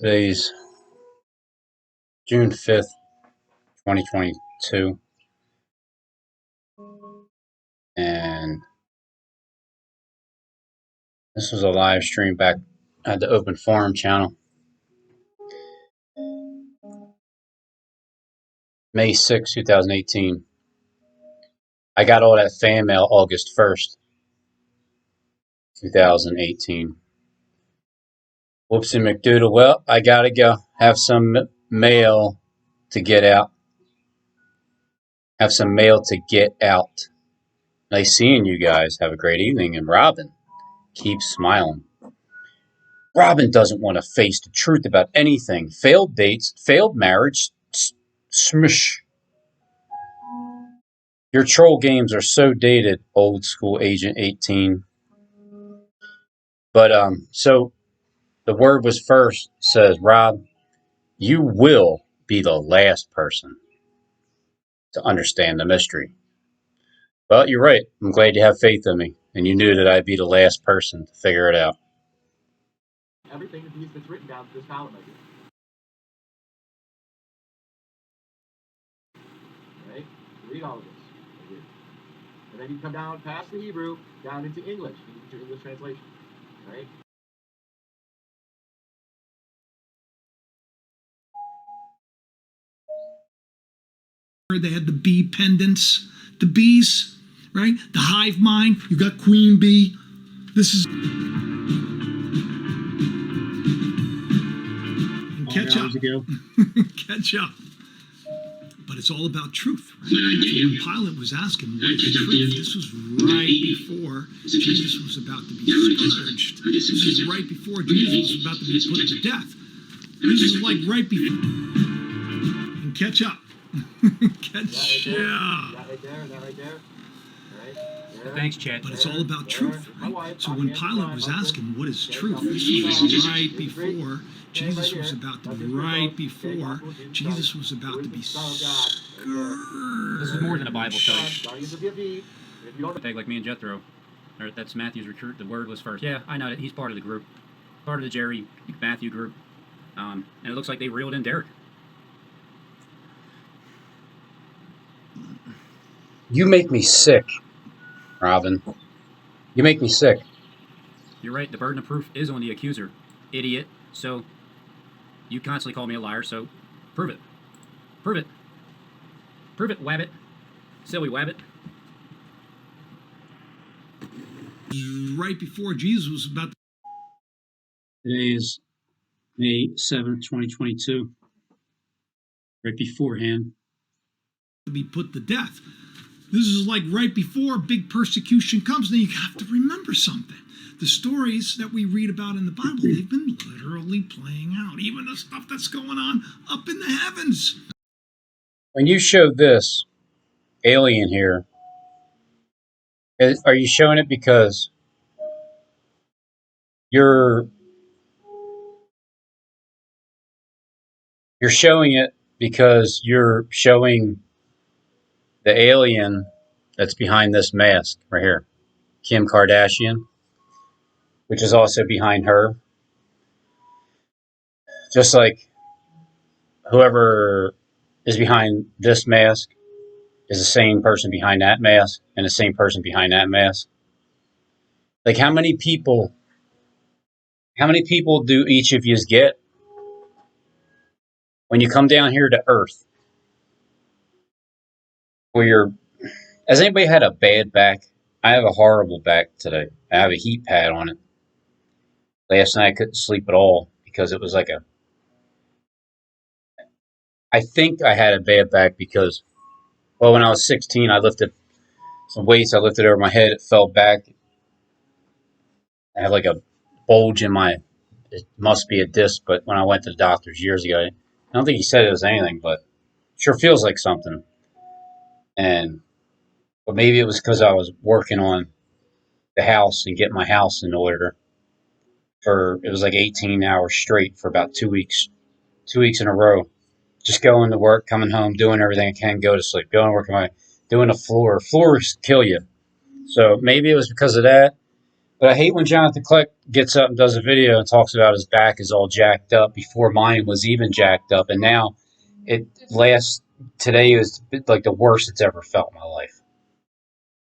Today's June 5th, 2022, and this was a live stream back at the Open Forum channel. May 6, 2018. I got all that fan mail August 1st, 2018. Whoopsie McDoodle. Well, I gotta go have some mail to get out. Have some mail to get out. Nice seeing you guys. Have a great evening. And Robin, keep smiling. Robin doesn't want to face the truth about anything. Failed dates, failed marriage, smush. Your troll games are so dated, old school Agent 18. But, so the word was first, says, Rob, you will be the last person to understand the mystery. Well, you're right. I'm glad you have faith in me. And you knew that I'd be the last person to figure it out. Everything that's written down to this column right here. Right? Read all of this right here. And then you come down past the Hebrew, down into English, into English translation. Right? They had the bee pendants, the bees, right? The hive mind. You got queen bee. This is catch up. Catch up. But it's all about truth. Right? So when Pilate was asking what is truth, this was right before Jesus was about to be scourged. This is right before Jesus was about to be put to death. This is like right before. And catch up. Catch up. That right there. Right? There. Thanks, Chad. But it's all about truth, right? So when Pilate was asking what is truth, this was right before Jesus was about to be Jesus was about to be scourged. This is more than a Bible study. Take like me and Jethro. That's Matthew's recruit. The word was first. Yeah, I know that. He's part of the group. Part of the Jerry Matthew group. And it looks like they reeled in Derek. You make me sick, Robin. You make me sick. You're right. The burden of proof is on the accuser. Idiot. So, you constantly call me a liar, so prove it. Prove it. Prove it, wabbit. Silly wabbit. Right before Jesus was about to... Today is May 7th, 2022. Right beforehand. ...to be put to death. This is like right before big persecution comes. Now you have to remember something. The stories that we read about in the Bible, they've been literally playing out. Even the stuff that's going on up in the heavens. When you showed this alien here, are you showing it because you're showing it because you're showing the alien that's behind this mask right here, Kim Kardashian, which is also behind her. Just like whoever is behind this mask is the same person behind that mask and the same person behind that mask. Like how many people do each of yous get when you come down here to Earth? Has anybody had a bad back? I have a horrible back today. I have a heat pad on it. Last night I couldn't sleep at all because it was like I think I had a bad back because, well, when I was 16, I lifted some weights. I lifted over my head. It fell back. I had like a bulge in it must be a disc, but when I went to the doctors years ago, I don't think he said it was anything, but it sure feels like something. But maybe it was because I was working on the house and getting my house in order. It was like 18 hours straight for about 2 weeks. 2 weeks in a row. Just going to work, coming home, doing everything I can, go to sleep, going to work, doing the floor. Floors kill you. So maybe it was because of that. But I hate when Jonathan Click gets up and does a video and talks about his back is all jacked up before mine was even jacked up. And now today is like the worst it's ever felt in my life.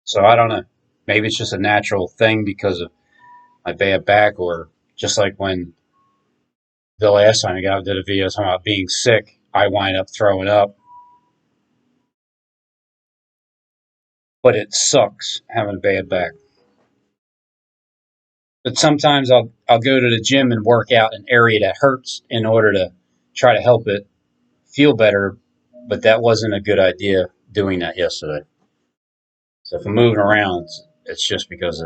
So I don't know. Maybe it's just a natural thing because of my bad back, or just like when the last time I got did a video talking about being sick, I wind up throwing up. But it sucks having a bad back. But sometimes I'll go to the gym and work out an area that hurts in order to try to help it feel better. But that wasn't a good idea doing that yesterday. So if I'm moving around, it's just because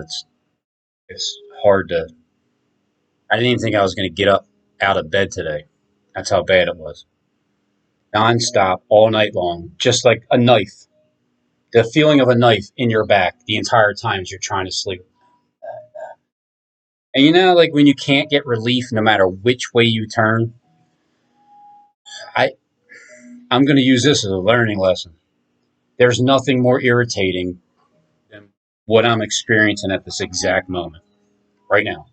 it's hard to. I didn't even think I was going to get up out of bed today. That's how bad it was. Nonstop, all night long, just like a knife. The feeling of a knife in your back the entire time as you're trying to sleep. And you know, like when you can't get relief no matter which way you turn, I'm going to use this as a learning lesson. There's nothing more irritating than what I'm experiencing at this exact moment, right now.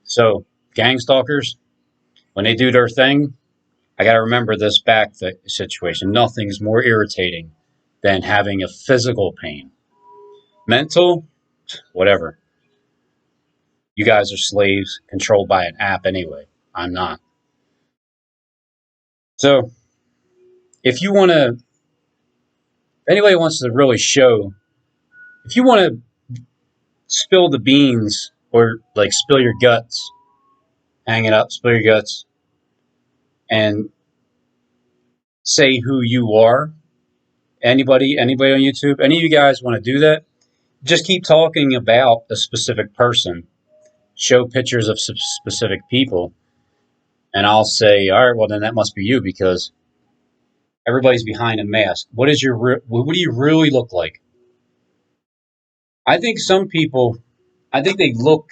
So, gang stalkers, when they do their thing, I got to remember this back situation. Nothing's more irritating than having a physical pain. Mental, whatever. You guys are slaves controlled by an app anyway. I'm not. So, if you want to, if anybody wants to really show, if you want to spill the beans or like spill your guts, hang it up, spill your guts, and say who you are. Anybody on YouTube, any of you guys want to do that? Just keep talking about a specific person. Show pictures of specific people, and I'll say, all right, well then that must be you because everybody's behind a mask. What do you really look like? I think some people, I think they do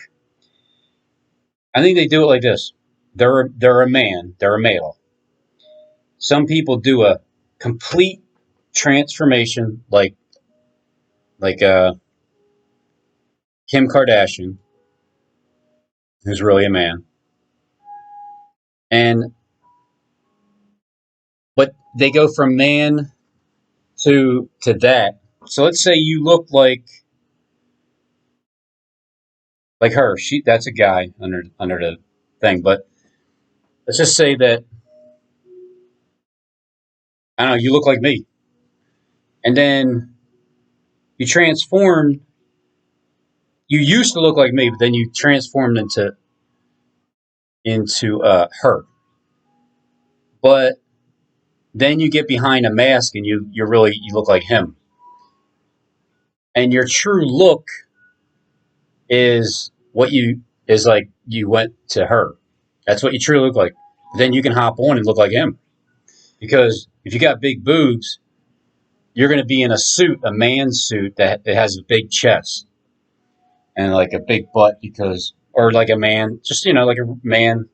it like this. They're a man, they're a male. Some people do a complete transformation, like Kim Kardashian, who's really a man, but they go from man to that. So let's say you look like her. That's a guy under the thing, but let's just say that I don't know. You look like me, and then you transformed. You used to look like me, but then you transformed into her. But then you get behind a mask and you look like him. And your true look is like you went to her. That's what you truly look like. Then you can hop on and look like him. Because if you got big boobs, you're going to be in a suit, a man's suit that has a big chest and like a big butt or like a man, just, like a man.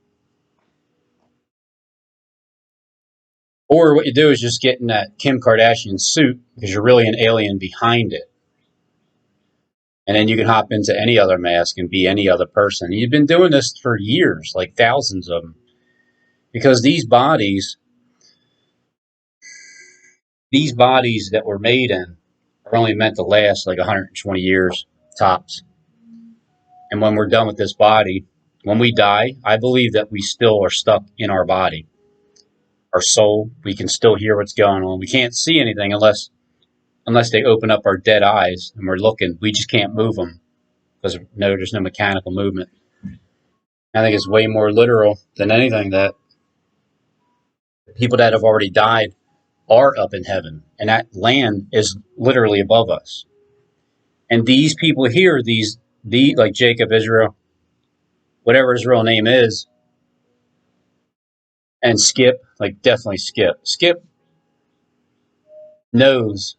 Or what you do is just get in that Kim Kardashian suit because you're really an alien behind it. And then you can hop into any other mask and be any other person. You've been doing this for years, like thousands of them. Because these bodies that we're made in are only meant to last like 120 years tops. And when we're done with this body, when we die, I believe that we still are stuck in our body. Our soul, we can still hear what's going on. We can't see anything unless they open up our dead eyes and we're looking. We just can't move them because there's no mechanical movement. I think it's way more literal than anything that people that have already died are up in heaven, and that land is literally above us. And these people here, like Jacob, Israel, whatever his real name is, and Skip, like definitely Skip. Skip knows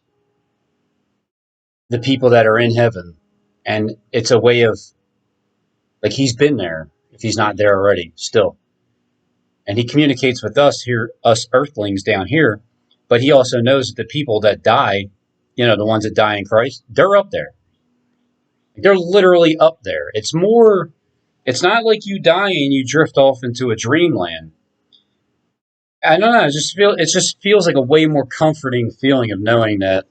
the people that are in heaven, and it's a way of, like, he's been there if he's not there already still. And he communicates with us here, us earthlings down here, but he also knows that the people that die, the ones that die in Christ, they're up there. They're literally up there. It's not like you die and you drift off into a dreamland. I don't know. It just feels like a way more comforting feeling of knowing that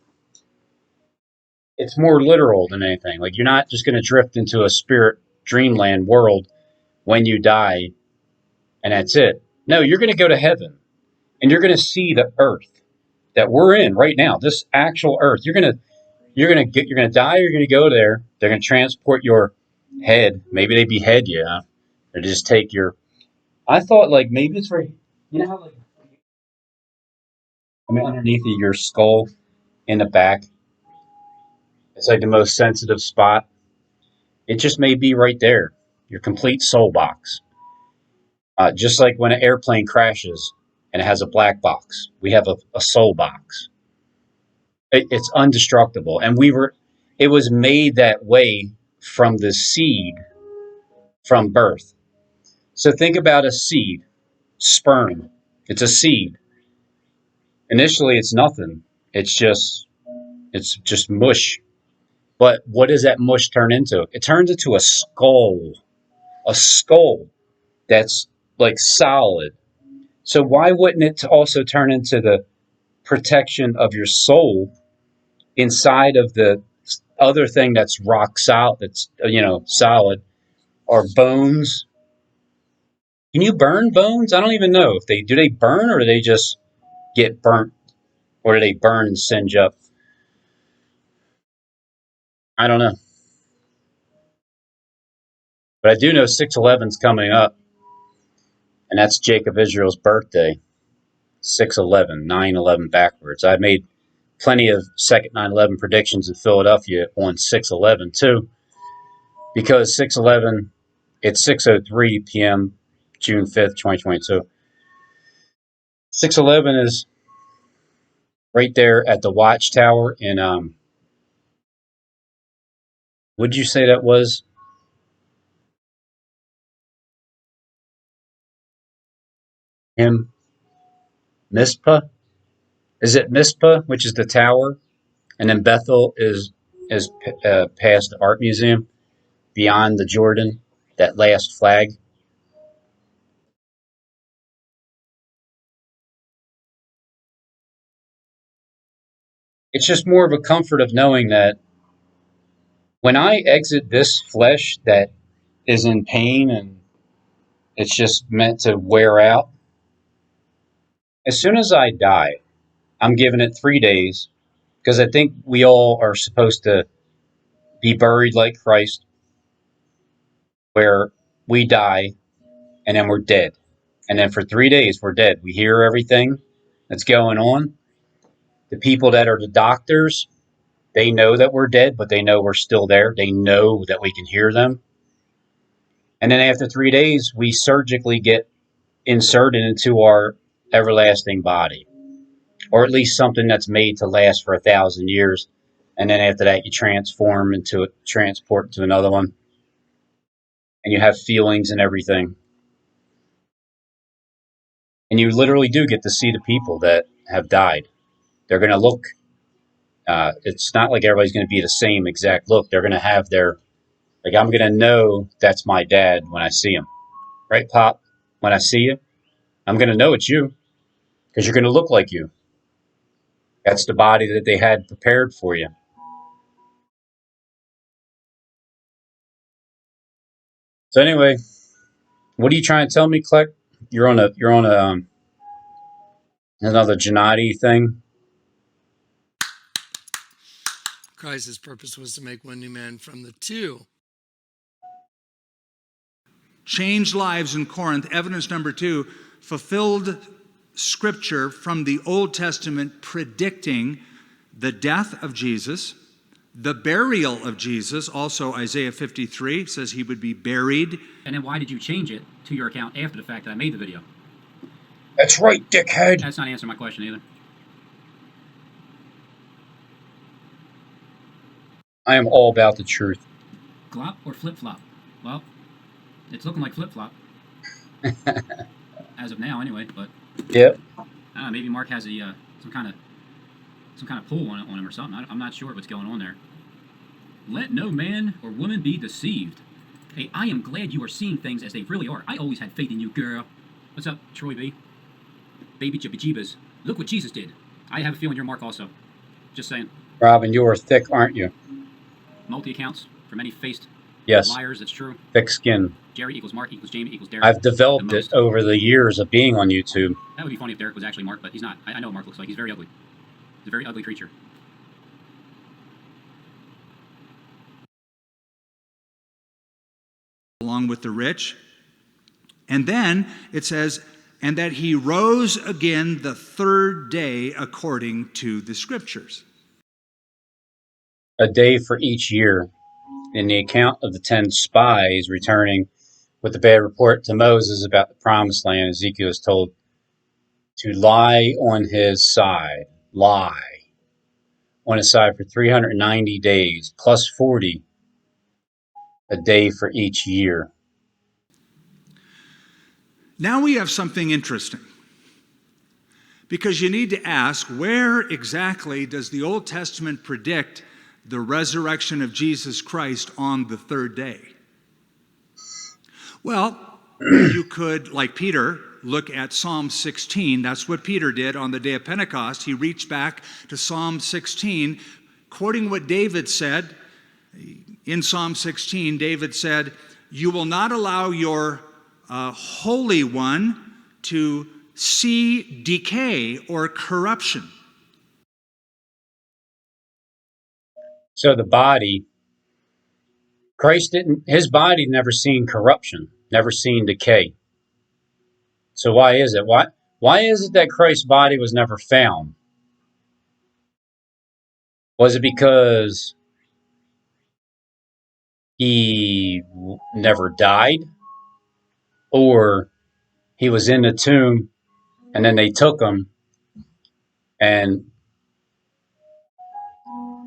it's more literal than anything. Like you're not just going to drift into a spirit dreamland world when you die and that's it. No, you're going to go to heaven and you're going to see the earth that we're in right now. This actual earth. You're going to die. You're going to go there. They're going to transport your head. Maybe they behead you. Huh? Or just take your. I thought like maybe it's right. You know how like underneath of your skull in the back, it's like the most sensitive spot. It just may be right there, your complete soul box. Just like when an airplane crashes and it has a black box, we have a soul box. It's indestructible, and it was made that way from the seed from birth. So think about a seed, sperm. It's a seed. Initially, it's nothing. It's just mush. But what does that mush turn into? It turns into a skull that's like solid. So why wouldn't it also turn into the protection of your soul inside of the other thing that's rock solid, that's solid, or bones? Can you burn bones? I don't even know if they burn or do they just get burnt or do they burn and singe up? I don't know, but I do know 6/11's coming up, and that's Jacob Israel's birthday. 6/11, 9/11 backwards. I made plenty of second 9/11 predictions in Philadelphia on 6/11 too, because 6/11, it's 6:03 p.m. June 5th, 2022. 6/11 is right there at the Watchtower in would you say that was him? Mizpah? Is it Mizpah, which is the tower, and then Bethel is past the art museum beyond the Jordan, that last flag. It's just more of a comfort of knowing that when I exit this flesh that is in pain and it's just meant to wear out, as soon as I die, I'm giving it 3 days because I think we all are supposed to be buried like Christ, where we die and then we're dead. And then for 3 days, we're dead. We hear everything that's going on. The people that are the doctors, they know that we're dead, but they know we're still there. They know that we can hear them. And then after 3 days, we surgically get inserted into our everlasting body, or at least something that's made to last for 1,000 years. And then after that, you transport to another one, and you have feelings and everything. And you literally do get to see the people that have died. They're going to look. It's not like everybody's going to be the same exact look. They're going to have their. Like I'm going to know that's my dad when I see him, right, Pop? When I see you, I'm going to know it's you because you're going to look like you. That's the body that they had prepared for you. So anyway, what are you trying to tell me, Click? You're on a another Gennady thing. Christ's purpose was to make one new man from the two. Changed lives in Corinth. Evidence number 2, fulfilled scripture from the Old Testament predicting the death of Jesus, the burial of Jesus. Also, Isaiah 53 says he would be buried. And then why did you change it to your account after the fact that I made the video? That's right, dickhead. That's not answering my question either. I am all about the truth. Glop or flip-flop? Well, it's looking like flip-flop. As of now, anyway, but... Yep. Maybe Mark has some kind of pull on him or something. I'm not sure what's going on there. Let no man or woman be deceived. Hey, I am glad you are seeing things as they really are. I always had faith in you, girl. What's up, Troy B? Baby Jibba-Jibbas. Look what Jesus did. I have a feeling you're Mark also. Just saying. Robin, you are thick, aren't you? Multi-accounts for many faced Yes. liars, that's true. Thick skin. Jerry equals Mark equals Jamie equals Derek. I've developed it over the years of being on YouTube. That would be funny if Derek was actually Mark, but he's not. I know what Mark looks like. He's very ugly. He's a very ugly creature. Along with the rich. And then it says, and that he rose again the third day according to the scriptures. A day for each year. In the account of the 10 spies returning with the bad report to Moses about the promised land, Ezekiel is told to lie on his side. Lie on his side for 390 days, plus 40 a day for each year. Now we have something interesting. Because you need to ask, where exactly does the Old Testament predict the resurrection of Jesus Christ on the third day? Well, you could, like Peter, look at Psalm 16. That's what Peter did on the day of Pentecost. He reached back to Psalm 16, quoting what David said. In Psalm 16, David said, "You will not allow your Holy One to see decay or corruption." So the body, his body never seen corruption, never seen decay. So why is it? Why is it that Christ's body was never found? Was it because he never died? Or he was in the tomb and then they took him and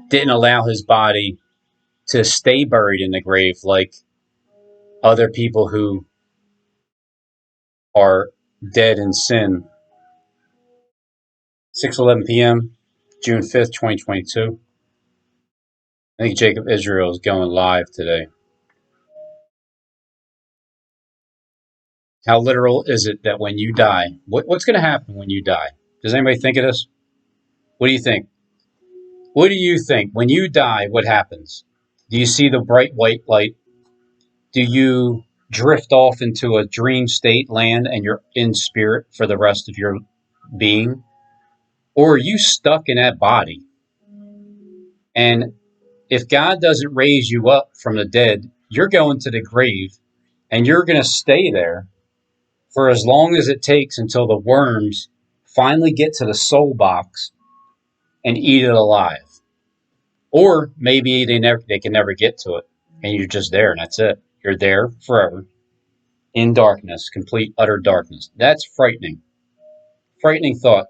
didn't allow his body to stay buried in the grave like other people who are dead in sin? 6:11 p.m., June 5th, 2022. I think Jacob Israel is going live today. How literal is it that when you die, what's going to happen when you die? Does anybody think of this? What do you think? What do you think? When you die, what happens? Do you see the bright white light? Do you drift off into a dream state land and you're in spirit for the rest of your being? Or are you stuck in that body? And if God doesn't raise you up from the dead, you're going to the grave and you're going to stay there for as long as it takes until the worms finally get to the soul box and eat it alive. Or maybe they can never get to it and you're just there and that's it. You're there forever in darkness, complete utter darkness. That's frightening. Frightening thought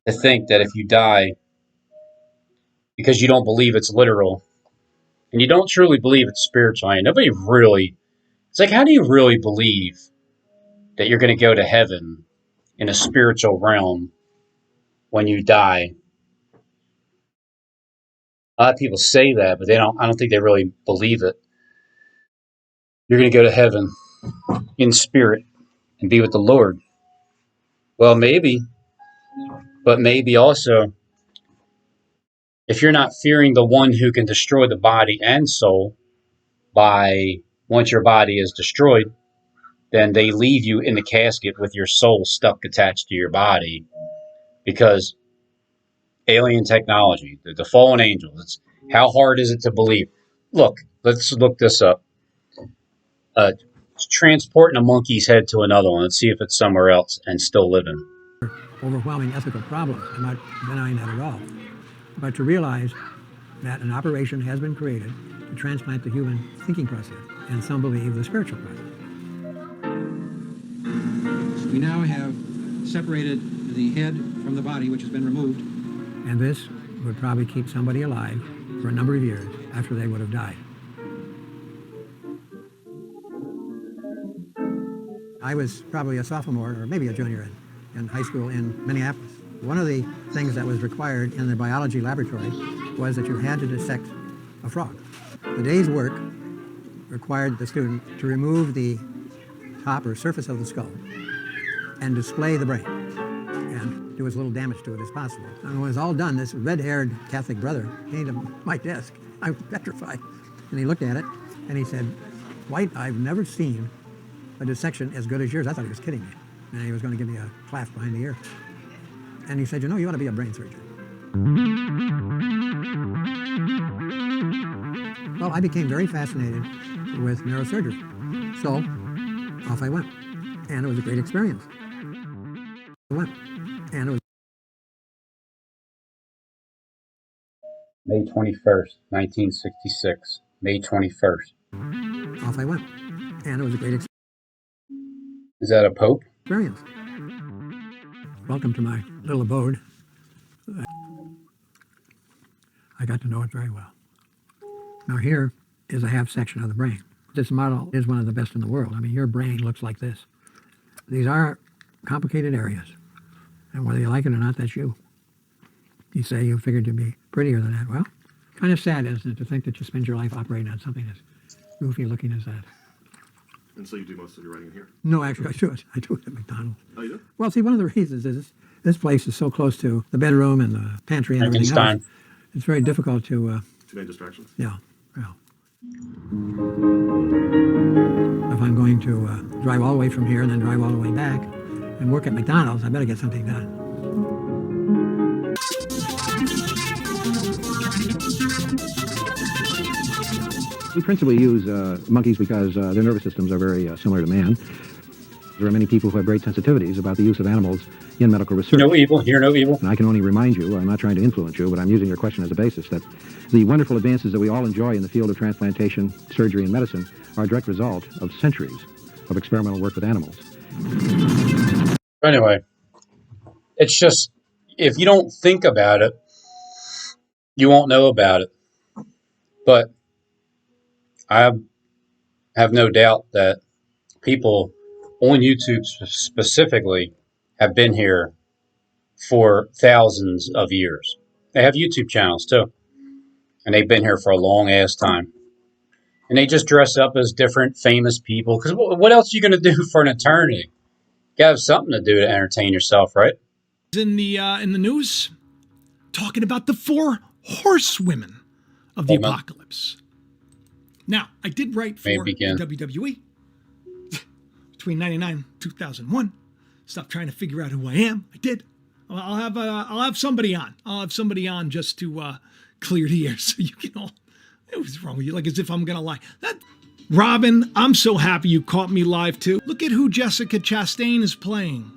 to think that if you die because you don't believe it's literal and you don't truly believe it's spiritual, and nobody really, it's like, how do you really believe that you're going to go to heaven in a spiritual realm when you die? A lot of people say that, but I don't think they really believe it. You're going to go to heaven in spirit and be with the Lord. Well, maybe, but maybe also, if you're not fearing the one who can destroy the body and soul by once your body is destroyed, then they leave you in the casket with your soul stuck attached to your body because alien technology, the fallen angels. How hard is it to believe? Look, let's look this up. Transporting a monkey's head to another one. Let's see if it's somewhere else and still living. Overwhelming ethical problems. I'm not denying that at all. But to realize that an operation has been created to transplant the human thinking process, and some believe the spiritual process. We now have separated the head from the body, which has been removed. And this would probably keep somebody alive for a number of years after they would have died. I was probably a sophomore or maybe a junior in high school in Minneapolis. One of the things that was required in the biology laboratory was that you had to dissect a frog. The day's work required the student to remove the top or surface of the skull and display the brain and do as little damage to it as possible. And when it was all done, this red-haired Catholic brother came to my desk. I was petrified. And he looked at it and he said, "White, I've never seen a dissection as good as yours." I thought he was kidding me. And he was going to give me a clap behind the ear. And he said, "You know, you ought to be a brain surgeon." Well, I became very fascinated with neurosurgery. So off I went. And it was a great experience. May 21st, 1966. May 21st. Off I went. And it was a great Is that a pope? experience. Welcome to my little abode. I got to know it very well. Now here is a half section of the brain. This model is one of the best in the world. I mean, your brain looks like this. These are complicated areas. And whether you like it or not, that's you. You say you figured to be prettier than that. Well, kind of sad, isn't it, to think that you spend your life operating on something as goofy looking as that. And so you do most of your writing here? No, actually, I do it. I do it at McDonald's. Oh, you do? Well, see, one of the reasons is this place is so close to the bedroom and the pantry and everything else. It's very difficult to... Too many distractions? Yeah. If I'm going to drive all the way from here and then drive all the way back and work at McDonald's, I better get something done. We principally use monkeys because their nervous systems are very similar to man. There are many people who have great sensitivities about the use of animals in medical research. No evil, hear no evil. And I can only remind you, I'm not trying to influence you, but I'm using your question as a basis, that the wonderful advances that we all enjoy in the field of transplantation, surgery, and medicine are a direct result of centuries of experimental work with animals. Anyway, it's just, if you don't think about it, you won't know about it. But I have no doubt that people on YouTube specifically have been here for thousands of years. They have YouTube channels too. And they've been here for a long ass time. And they just dress up as different famous people. Because what else are you going to do for an eternity? You got to have something to do to entertain yourself, right? In the news, talking about the 4 horsewomen of the apocalypse. Now, I did write for the WWE between 99 and 2001. Stop trying to figure out who I am. I did. I'll have somebody on. I'll have somebody on just to clear the air so you can all. What's wrong with you? Like as if I'm gonna lie. Robin, I'm so happy you caught me live too. Look at who Jessica Chastain is playing.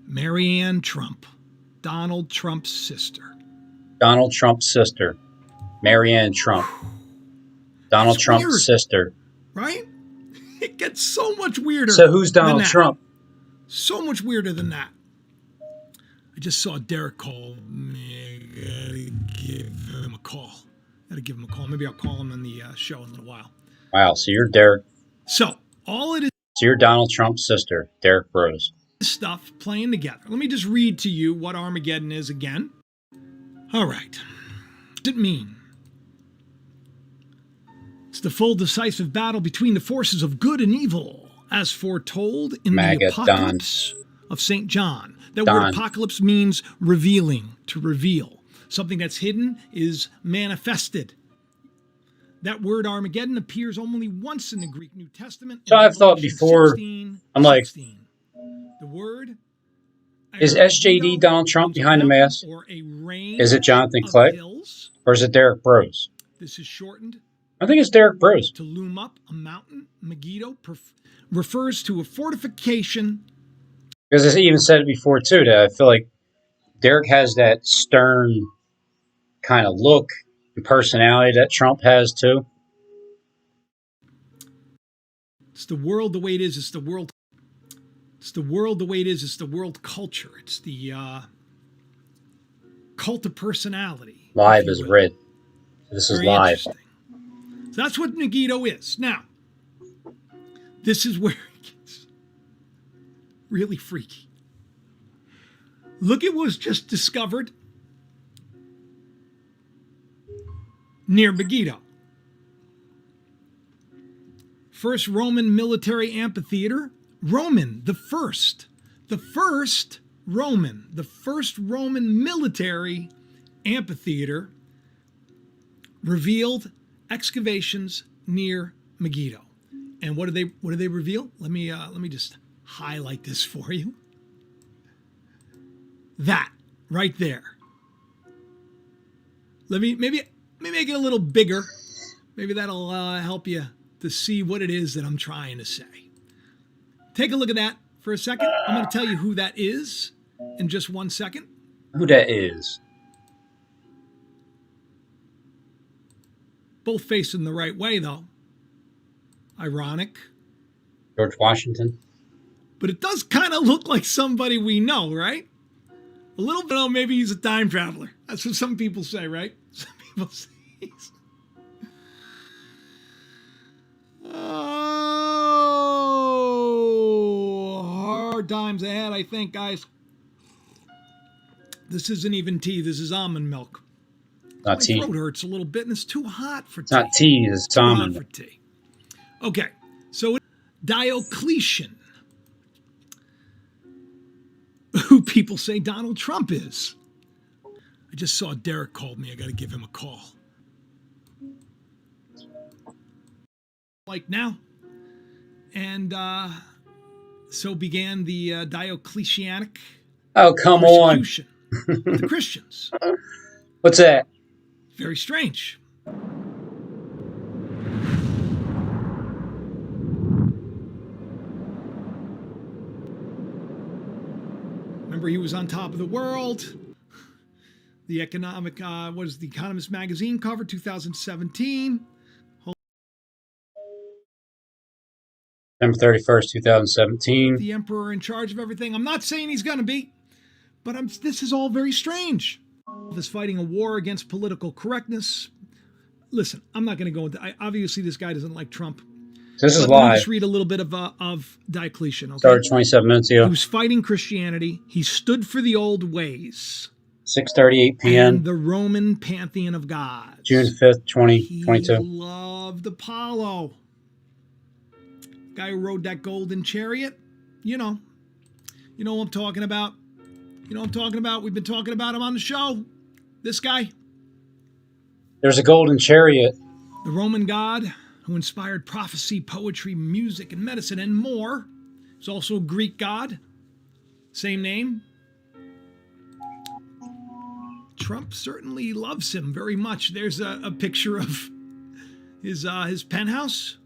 Marianne Trump, Donald Trump's sister. Donald Trump's sister, Marianne Trump. Donald Trump's weird, sister. Right? It gets so much weirder. So who's Donald Trump? So much weirder than that. I just saw Derek call me. Gotta give him a call. Maybe I'll call him on the show in a little while. Wow, so you're Derek. So all it is. So you're Donald Trump's sister, Derek Bros. Stuff playing together. Let me just read to you what Armageddon is again. All right. What does it mean? It's the full decisive battle between the forces of good and evil, as foretold in the Apocalypse of St. John. That word apocalypse means revealing, to reveal. Something that's hidden is manifested. That word Armageddon appears only once in the Greek New Testament. So I've thought before, 16, I'm like, 16. The word is SJD Donald Trump behind the mask? Is it Jonathan Clay? Or is it Derek Bros? This is shortened. I think it's Derek Bros. To loom up a mountain, Megiddo refers to a fortification. Because I even said it before too, that I feel like Derek has that stern kind of look and personality that Trump has too. It's the world the way it is. It's the world. It's the world the way it is. It's the world culture. It's the cult of personality. Live is red. This is live. So that's what Megiddo is. Now, this is where it gets really freaky. Look at what was just discovered. near Megiddo. First Roman military amphitheater. Roman, the first Roman military amphitheater revealed excavations near Megiddo. And what did they reveal? Let me just highlight this for you. That right there. Let me maybe make it a little bigger. Maybe that'll help you to see what it is that I'm trying to say. Take a look at that for a second. I'm going to tell you who that is in just 1 second. Who that is? Both facing the right way, though. Ironic. George Washington. But it does kind of look like somebody we know, right? A little bit. Oh, maybe he's a time traveler. That's what some people say, right? Some people say he's... Oh, hard times ahead, I think, guys. This isn't even tea. This is almond milk. Not tea. My throat hurts a little bit, and it's too hot for tea. It's not tea. It's almond milk. For tea. Okay, so Diocletian, who people say Donald Trump is. I just saw Derek called me. I got to give him a call. Like now. And so began the Diocletianic persecution of the Christians. What's that? Very strange. Remember, he was on top of the world. The economic, what is the Economist magazine cover, 2017. December 31st, 2017. The emperor in charge of everything. I'm not saying he's going to be, but this is all very strange. This fighting a war against political correctness. Listen, I'm not going to go into. Obviously, this guy doesn't like Trump. This is live. Let me just read a little bit of Diocletian. Okay? Started 27 minutes ago. He was fighting Christianity. He stood for the old ways. 6:38 p.m. And the Roman pantheon of gods. June 5th, 2022. He loved Apollo. Guy who rode that golden chariot. You know what I'm talking about. You know what I'm talking about. We've been talking about him on the show. This guy. There's a golden chariot. The Roman god who inspired prophecy, poetry, music, and medicine, and more. He's also a Greek god. Same name. Trump certainly loves him very much. There's a picture of his penthouse,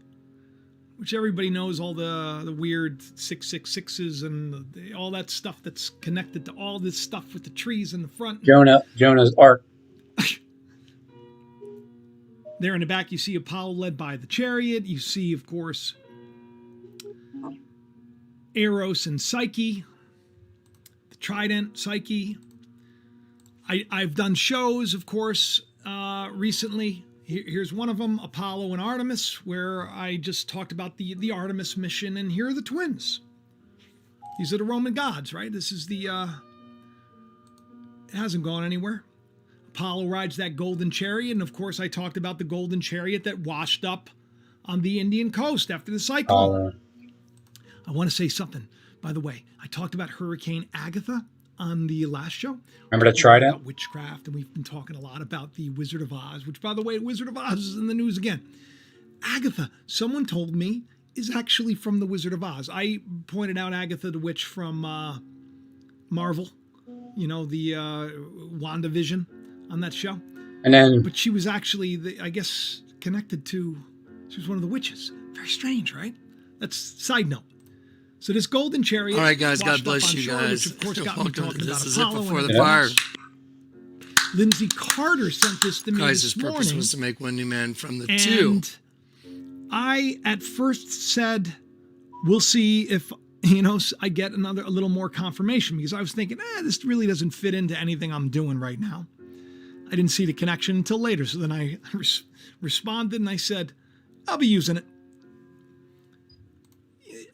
which everybody knows, all the weird 666s and all that stuff that's connected to all this stuff with the trees in the front. Jonah's Ark. There in the back, you see Apollo led by the chariot. You see, of course, Eros and Psyche, the trident, Psyche. I've done shows, of course, recently. Here's one of them, Apollo and Artemis, where I just talked about the Artemis mission, and here are the twins. These are the Roman gods, right? This is it hasn't gone anywhere. Apollo rides that golden chariot, and of course I talked about the golden chariot that washed up on the Indian coast after the cyclone. I want to say something, by the way. I talked about Hurricane Agatha on the last show. Remember the trident? About witchcraft, and we've been talking a lot about the Wizard of Oz, which, by the way, Wizard of Oz is in the news again. Agatha, someone told me, is actually from the Wizard of Oz. I pointed out Agatha the Witch from Marvel, the WandaVision on that show. But she was actually, I guess, connected to, she was one of the witches. Very strange, right? That's side note. So this golden chariot. All right, guys. God bless you guys. Which of course got me Welcome talking to about This Is It Apollo Before and the Fire. Lindsay Carter sent this to me Christ's this morning. purpose was to make one new man from the two. And I at first said, we'll see if I get a little more confirmation, because I was thinking, this really doesn't fit into anything I'm doing right now. I didn't see the connection until later. So then I responded and I said, I'll be using it.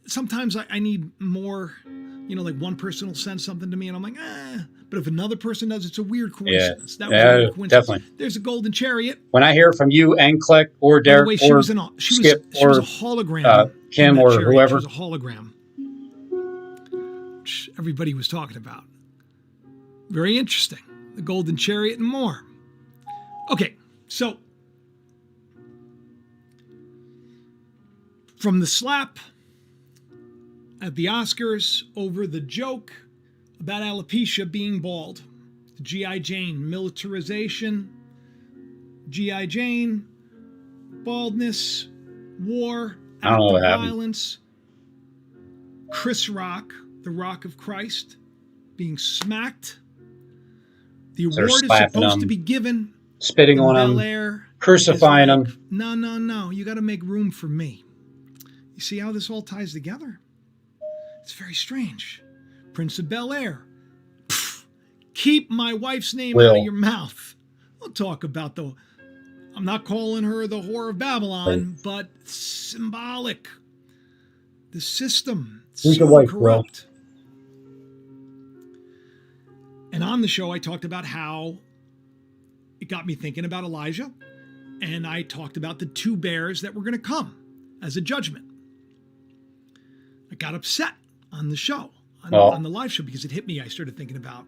Sometimes I need more You know, like one person will send something to me and I'm like, but if another person does, it's a weird Yeah, coincidence. That was a weird coincidence. definitely. There's a golden chariot. When I hear from you and Click or By the Derek way, or she Skip was a or hologram. Kim in that or chariot. whoever. She was a hologram, which everybody was talking about. Very interesting. The golden chariot and more. Okay, so from the slap at the Oscars over the joke about alopecia being bald, G.I. Jane, militarization, G.I. Jane, baldness, war, I don't know act what of happened. violence, Chris Rock, the Rock of Christ, being smacked. The They're award is slapping supposed him, to be given spitting in on Bel him, Air. crucifying It's like, him. No. You got to make room for me. You see how this all ties together? It's very strange. Prince of Bel Air. Keep my wife's name out of your mouth. We'll talk about I'm not calling her the whore of Babylon, but symbolic. The system, so corrupt. And on the show, I talked about how it got me thinking about Elijah. And I talked about the two bears that were going to come as a judgment. I got upset on the show, on the live show, because it hit me. I started thinking about,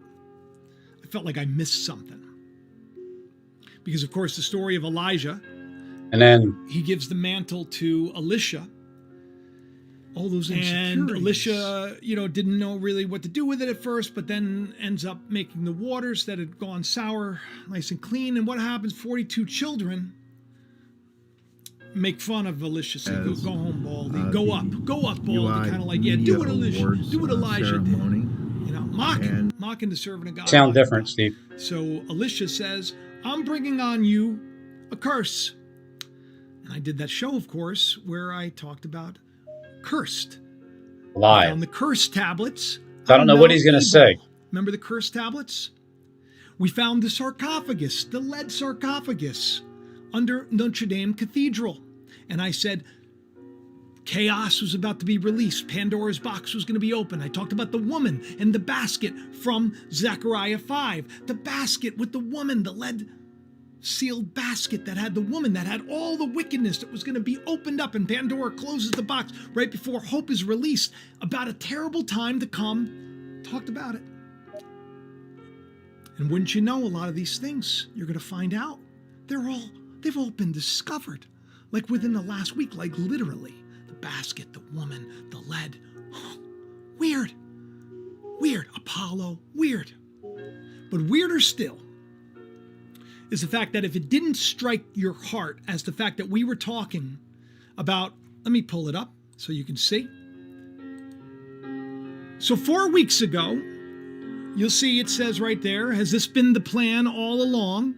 I felt like I missed something. Because, of course, the story of Elijah, and then he gives the mantle to Elisha. All those insecurities. And Elisha, didn't know really what to do with it at first, but then ends up making the waters that had gone sour nice and clean. And what happens? 42 children make fun of Elisha, say, go home, Baldy. Go up, Baldy. Kind of like, do what Elijah did. Mocking the servant of God. Sound different, Steve. So Elisha says, I'm bringing on you a curse. And I did that show, of course, where I talked about cursed. Live. On the curse tablets. I don't know what he's going to say. Remember the curse tablets? We found the sarcophagus, the lead sarcophagus, under Notre Dame Cathedral. And I said, chaos was about to be released. Pandora's box was going to be open. I talked about the woman and the basket from Zechariah 5. The basket with the woman, the lead sealed basket that had the woman, that had all the wickedness that was going to be opened up, and Pandora closes the box right before hope is released about a terrible time to come. Talked about it. And wouldn't you know, a lot of these things you're going to find out, they've all been discovered, like within the last week, like literally. The basket, the woman, the lead. Weird. Apollo, weird. But weirder still is the fact that if it didn't strike your heart as the fact that we were talking about, let me pull it up so you can see. So 4 weeks ago, you'll see it says right there, has this been the plan all along?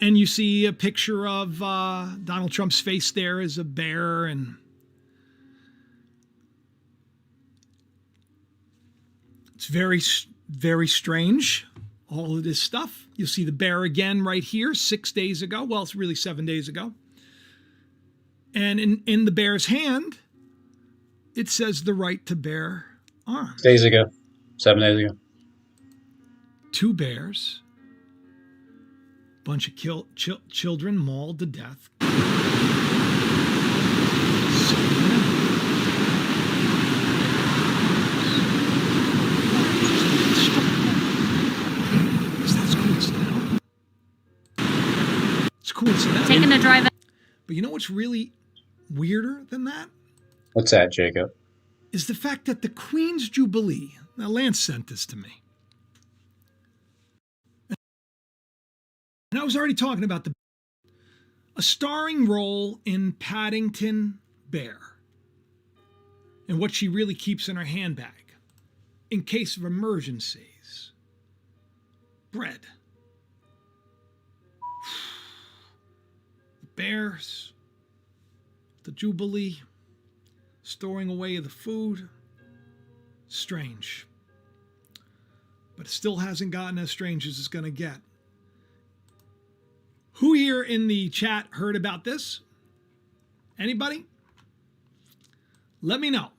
And you see a picture of Donald Trump's face there as a bear, and it's very, very strange, all of this stuff. You'll see the bear again right here 6 days ago. Well, it's really 7 days ago. And in the bear's hand, it says the right to bear arms. 7 days ago. Two bears. Bunch of children mauled to death. It's coincidental. Taking a drive. But you know what's really weirder than that? What's that, Jacob? Is the fact that the Queen's Jubilee. Now, Lance sent this to me. And I was already talking about a starring role in Paddington Bear and what she really keeps in her handbag in case of emergencies. Bread. The bears, the Jubilee, storing away the food. Strange. But it still hasn't gotten as strange as it's going to get. Who here in the chat heard about this? Anybody? Let me know.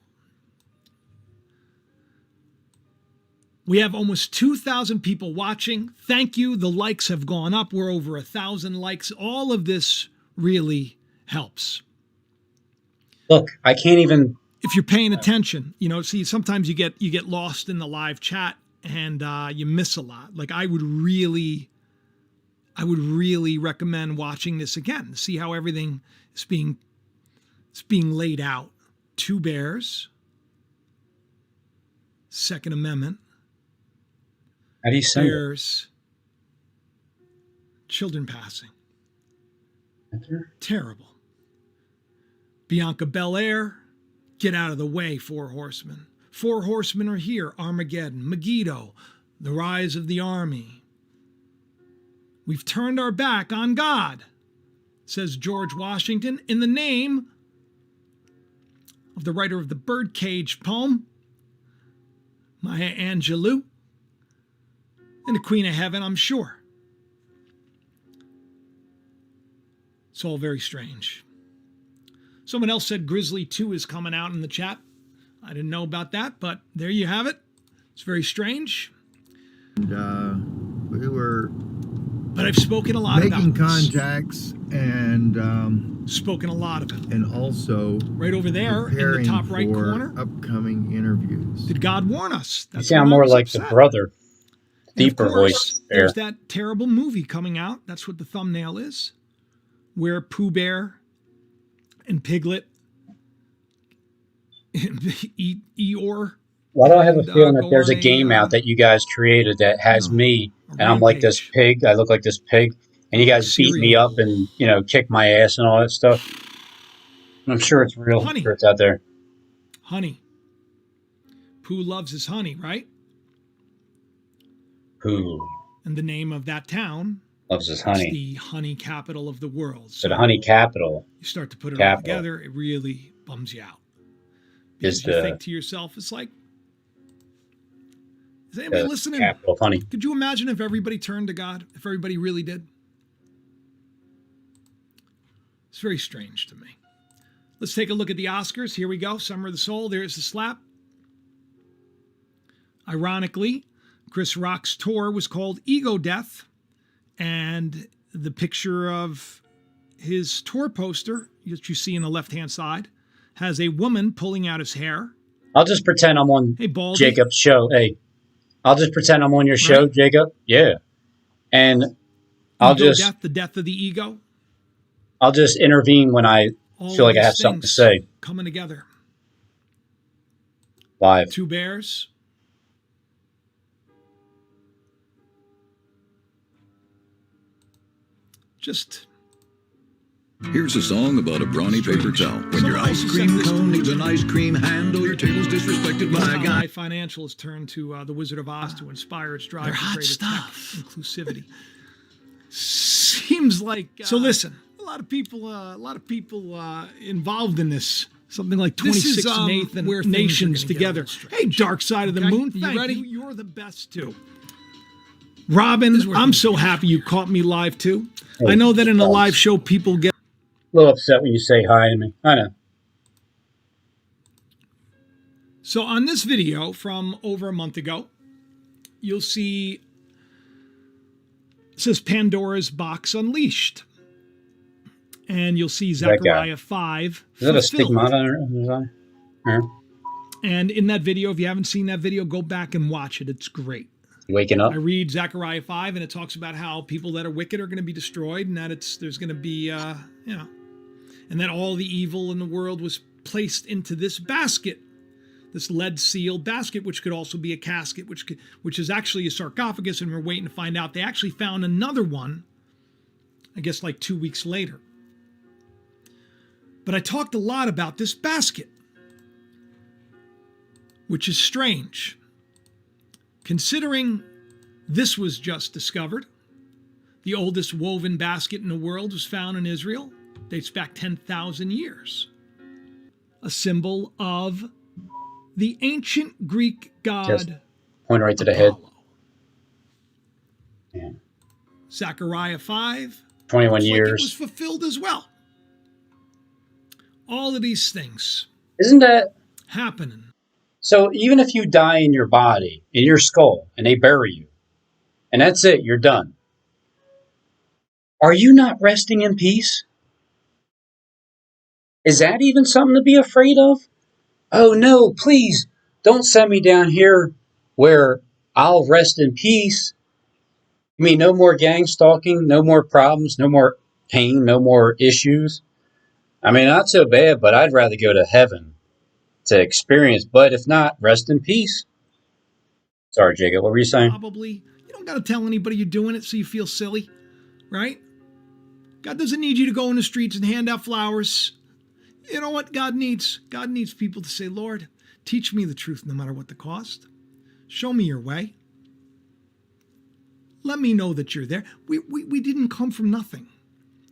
We have almost 2,000 people watching. Thank you. The likes have gone up. We're over 1,000 likes. All of this really helps. Look, I can't even. If you're paying attention, see, sometimes you get lost in the live chat and you miss a lot. Like I would really recommend watching this again to see how everything is being laid out. 2 bears, Second Amendment. How do you send it? There's children passing. Terrible. Bianca Belair, get out of the way, 4 horsemen. 4 horsemen are here. Armageddon, Megiddo, the rise of the army. We've turned our back on God, says George Washington, in the name of the writer of the Birdcage poem, Maya Angelou, and the Queen of Heaven, I'm sure. It's all very strange. Someone else said Grizzly 2 is coming out in the chat. I didn't know about that, but there you have it. It's very strange. And we were but I've spoken a lot making about this. contacts and spoken a lot about it. And also right over there in the top right corner, upcoming interviews. Did God warn us? That's you sound more like the brother. Deeper voice there. There's that terrible movie coming out. That's what the thumbnail is, where Pooh Bear and Piglet eat Eeyore. Why do I have a feeling that there's a game out that you guys created that has me, and I'm like this pig. I look like this pig, and you guys beat me up and kick my ass and all that stuff. And I'm sure it's real. Honey. I'm sure it's out there. Honey. Pooh loves his honey, right? Pooh. And the name of that town loves his honey. It's the honey capital of the world. So the honey capital. You start to put it all together, it really bums you out. Because you think to yourself, it's like, is anybody listening? Capital of honey. Could you imagine if everybody turned to God? If everybody really did? It's very strange to me. Let's take a look at the Oscars. Here we go. Summer of the Soul. There's the slap. Ironically, Chris Rock's tour was called Ego Death, and the picture of his tour poster that you see in the left-hand side has a woman pulling out his hair. I'll just pretend I'm on Jacob's show. Hey, I'll just pretend I'm on your show, right. Jacob. Yeah. And I'll just... Death, the death of the ego. I'll just intervene when I feel like I have something to say. Coming together. Live. 2 bears. Just... Here's a song about a brawny paper towel. When your ice cream cone needs an ice cream handle, your table's disrespected by a guy. Financial has turned to the Wizard of Oz to inspire its drive for greater tech inclusivity. Seems like so. Listen, a lot of people involved in this. Something like 26 nations together. Hey, Dark Side of the Moon, you ready? You're the best too. Robin, I'm so happy you caught me live too. I know that in a live show, people get a little upset when you say hi to me. I know. So on this video from over a month ago, you'll see it says Pandora's Box Unleashed. And you'll see Zechariah 5. Is that a stigmata on it? And in that video, if you haven't seen that video, go back and watch it. It's great. Waking up. I read Zechariah 5, and it talks about how people that are wicked are going to be destroyed, and that there's going to be, and that all the evil in the world was placed into this basket, this lead seal basket, which could also be a casket, which is actually a sarcophagus, and we're waiting to find out. They actually found another one, I guess like 2 weeks later. But I talked a lot about this basket, which is strange. Considering this was just discovered, the oldest woven basket in the world was found in Israel, dates back 10,000 years. A symbol of the ancient Greek god just point right to the head. Yeah. Zechariah 5. 21 years. Like it was fulfilled as well. All of these things. Isn't that happening? So even if you die in your body, in your skull, and they bury you, and that's it, you're done. Are you not resting in peace? Is that even something to be afraid of? Oh no, please don't send me down here where I'll rest in peace. I mean, no more gang stalking, no more problems, no more pain, no more issues. I mean, not so bad, but I'd rather go to heaven to experience. But if not, rest in peace. Sorry, Jacob, what were you saying? Probably. You don't got to tell anybody you're doing it so you feel silly, right? God doesn't need you to go in the streets and hand out flowers. You know what God needs? God needs people to say, Lord, teach me the truth no matter what the cost. Show me your way. Let me know that you're there. We didn't come from nothing.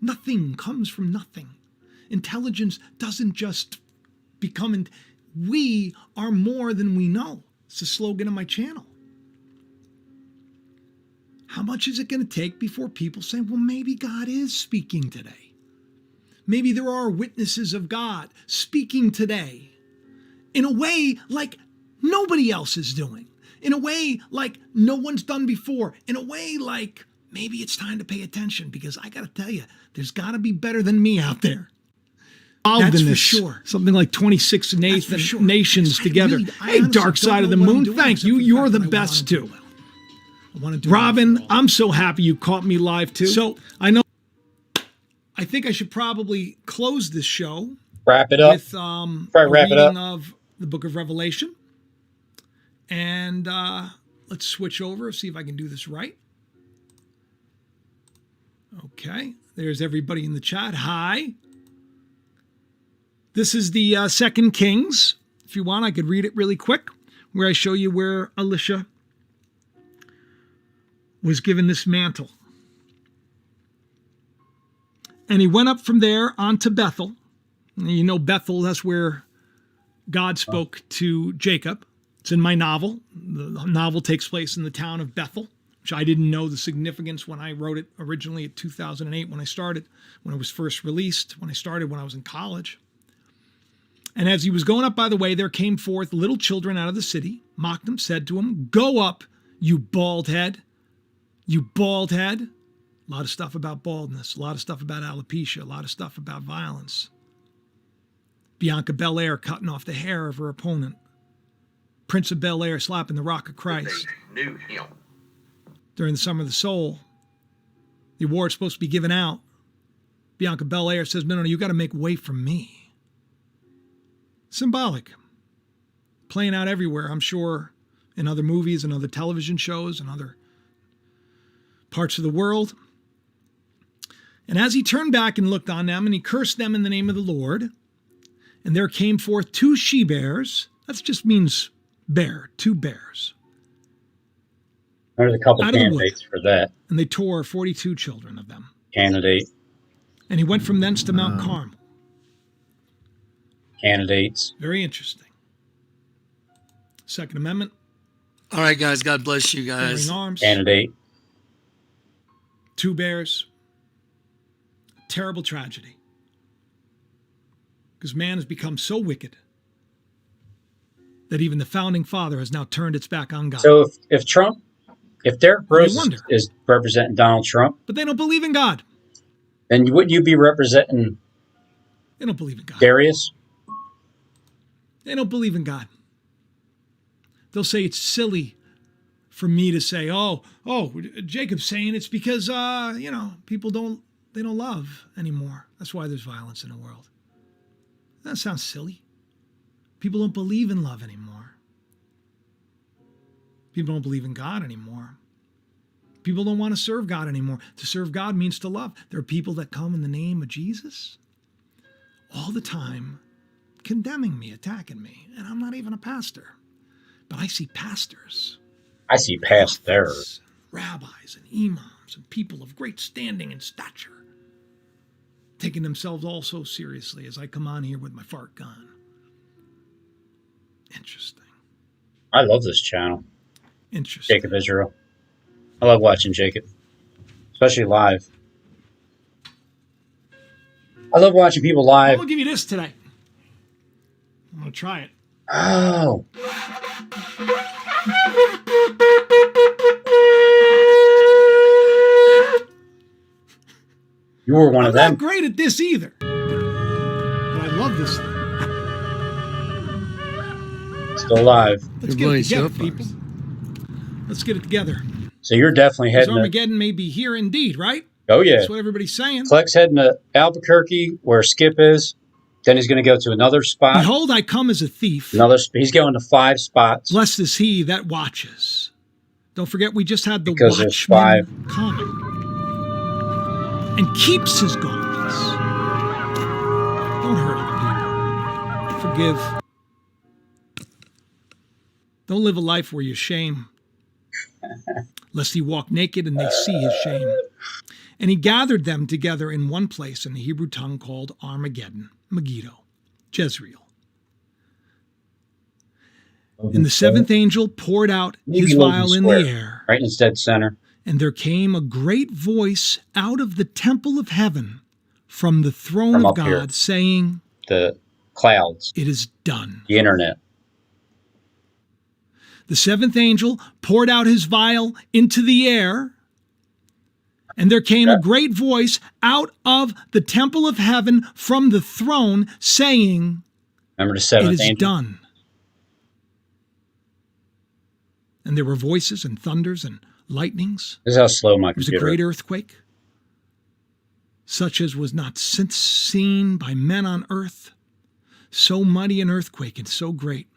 Nothing comes from nothing. Intelligence doesn't just become... We are more than we know. It's the slogan of my channel. How much is it going to take before people say, well, maybe God is speaking today? Maybe there are witnesses of God speaking today in a way like nobody else is doing, in a way like no one's done before, in a way like maybe it's time to pay attention, because I got to tell you, there's got to be better than me out there. That's for sure. Something like 26 nations together. Hey, Dark Side of the Moon, thank you. You're the best too. Robin, I'm so happy you caught me live too. So I think I should probably close this show. Wrap it up. With a reading of the book of Revelation. And let's switch over, see if I can do this right. Okay, there's everybody in the chat. Hi. This is the 2 Kings. If you want, I could read it really quick, where I show you where Elisha was given this mantle. And he went up from there onto Bethel. And you know Bethel, that's where God spoke to Jacob. It's in my novel. The novel takes place in the town of Bethel, which I didn't know the significance when I wrote it originally in 2008 when it was first released, when I was in college. And as he was going up by the way, there came forth little children out of the city, mocked him, said to him, go up, you bald head. You bald head. A lot of stuff about baldness, a lot of stuff about alopecia, a lot of stuff about violence. Bianca Belair cutting off the hair of her opponent. Prince of Bel-Air slapping the rock of Christ. They knew him. During the Summer of the Soul, the award's supposed to be given out. Bianca Belair says, no, you got to make way for me. Symbolic. Playing out everywhere, I'm sure, in other movies and other television shows and other parts of the world. And as he turned back and looked on them, and he cursed them in the name of the Lord, and there came forth 2 she-bears. That just means bear, 2 bears. There's a couple candidates for that. And they tore 42 children of them. Candidate. And he went from thence to Mount Carmel. Candidates. Very interesting. Second Amendment. All right, guys. God bless you guys. Arms. Candidate. 2 bears. Terrible tragedy. Because man has become so wicked that even the founding father has now turned its back on God. So if Derek Rose is representing Donald Trump, but they don't believe in God, then wouldn't you be representing? They don't believe in God. Darius? They don't believe in God. They'll say it's silly for me to say, oh, Jacob's saying it's because people don't love anymore. That's why there's violence in the world. That sounds silly. People don't believe in love anymore. People don't believe in God anymore. People don't want to serve God anymore. To serve God means to love. There are people that come in the name of Jesus all the time, condemning me, attacking me, and I'm not even a pastor. But I see pastors. I see pastors. Rabbis and imams and people of great standing and stature taking themselves all so seriously as I come on here with my fart gun. Interesting. I love this channel. Interesting. Jacob Israel. I love watching Jacob, especially live. I love watching people live. I'm going to give you this today. I'm going to try it. Oh. You were one of them. I'm not great at this either. But I love this thing. Still alive. Let's get it together, people. Let's get it together. So you're definitely heading to... Armageddon may be here indeed, right? Oh, yeah. That's what everybody's saying. Fleck's heading to Albuquerque, where Skip is. Then he's going to go to another spot. Behold, I come as a thief. He's going to 5 spots. Blessed is he that watches. Don't forget, we just had the because Watchman comic. And keeps his garments. Don't hurt other people. Forgive. Don't live a life where you shame, lest he walk naked and they see his shame. And he gathered them together in one place in the Hebrew tongue called Armageddon, Megiddo, Jezreel. And the seventh angel poured out his vial in the air. Right in its dead center. And there came a great voice out of the temple of heaven from the throne of God, here, saying, the clouds. It is done. The internet. The seventh angel poured out his vial into the air, and there came a great voice out of the temple of heaven from the throne, saying, remember the seventh angel? It is angel? Done. And there were voices and thunders and lightnings. This is how slow my computer. There was a great earthquake, such as was not since seen by men on earth. So mighty an earthquake and so great.